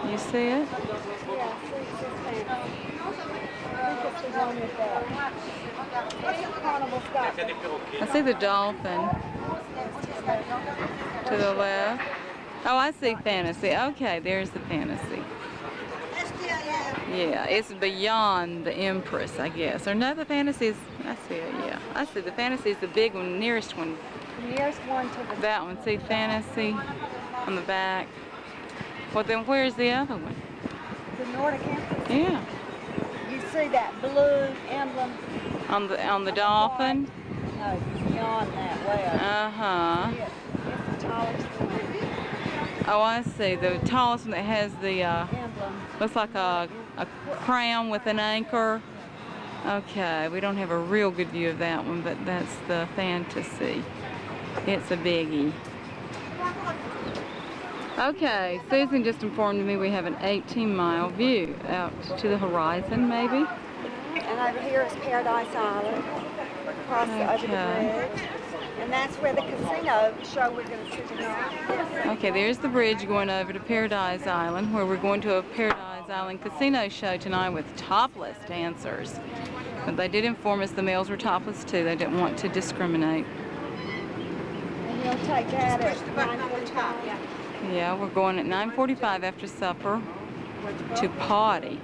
You see it? Yeah, it's the one with I see the Dolphin to the left. Oh, I see Fantasy. Okay, there's the Fantasy. Yeah, it's beyond the Empress, I guess. Or no, the Fantasy is, I see it, yeah. I see the Fantasy is the big one, nearest one. Nearest one to the... That one, see Fantasy on the back. Well, then where's the other one? The Nordic Empress. Yeah. You see that blue emblem? On the Dolphin? No, beyond that, way up. Uh-huh. It's the tallest one. Oh, I see. The tallest one that has the, Emblem. looks like a crown with an anchor. Okay, we don't have a real good view of that one, but that's the Fantasy. It's a biggie. Okay, Susan just informed me we have an 18-mile view out to the horizon, maybe. And over here is Paradise Island, across over the bridge. And that's where the casino show we're going to see tonight. Okay, there's the bridge going over to Paradise Island, where we're going to a Paradise Island casino show tonight with topless dancers. But they did inform us the males were topless too. They didn't want to discriminate. And you'll take that at 9:45. Yeah, we're going at 9:45 after supper to potty.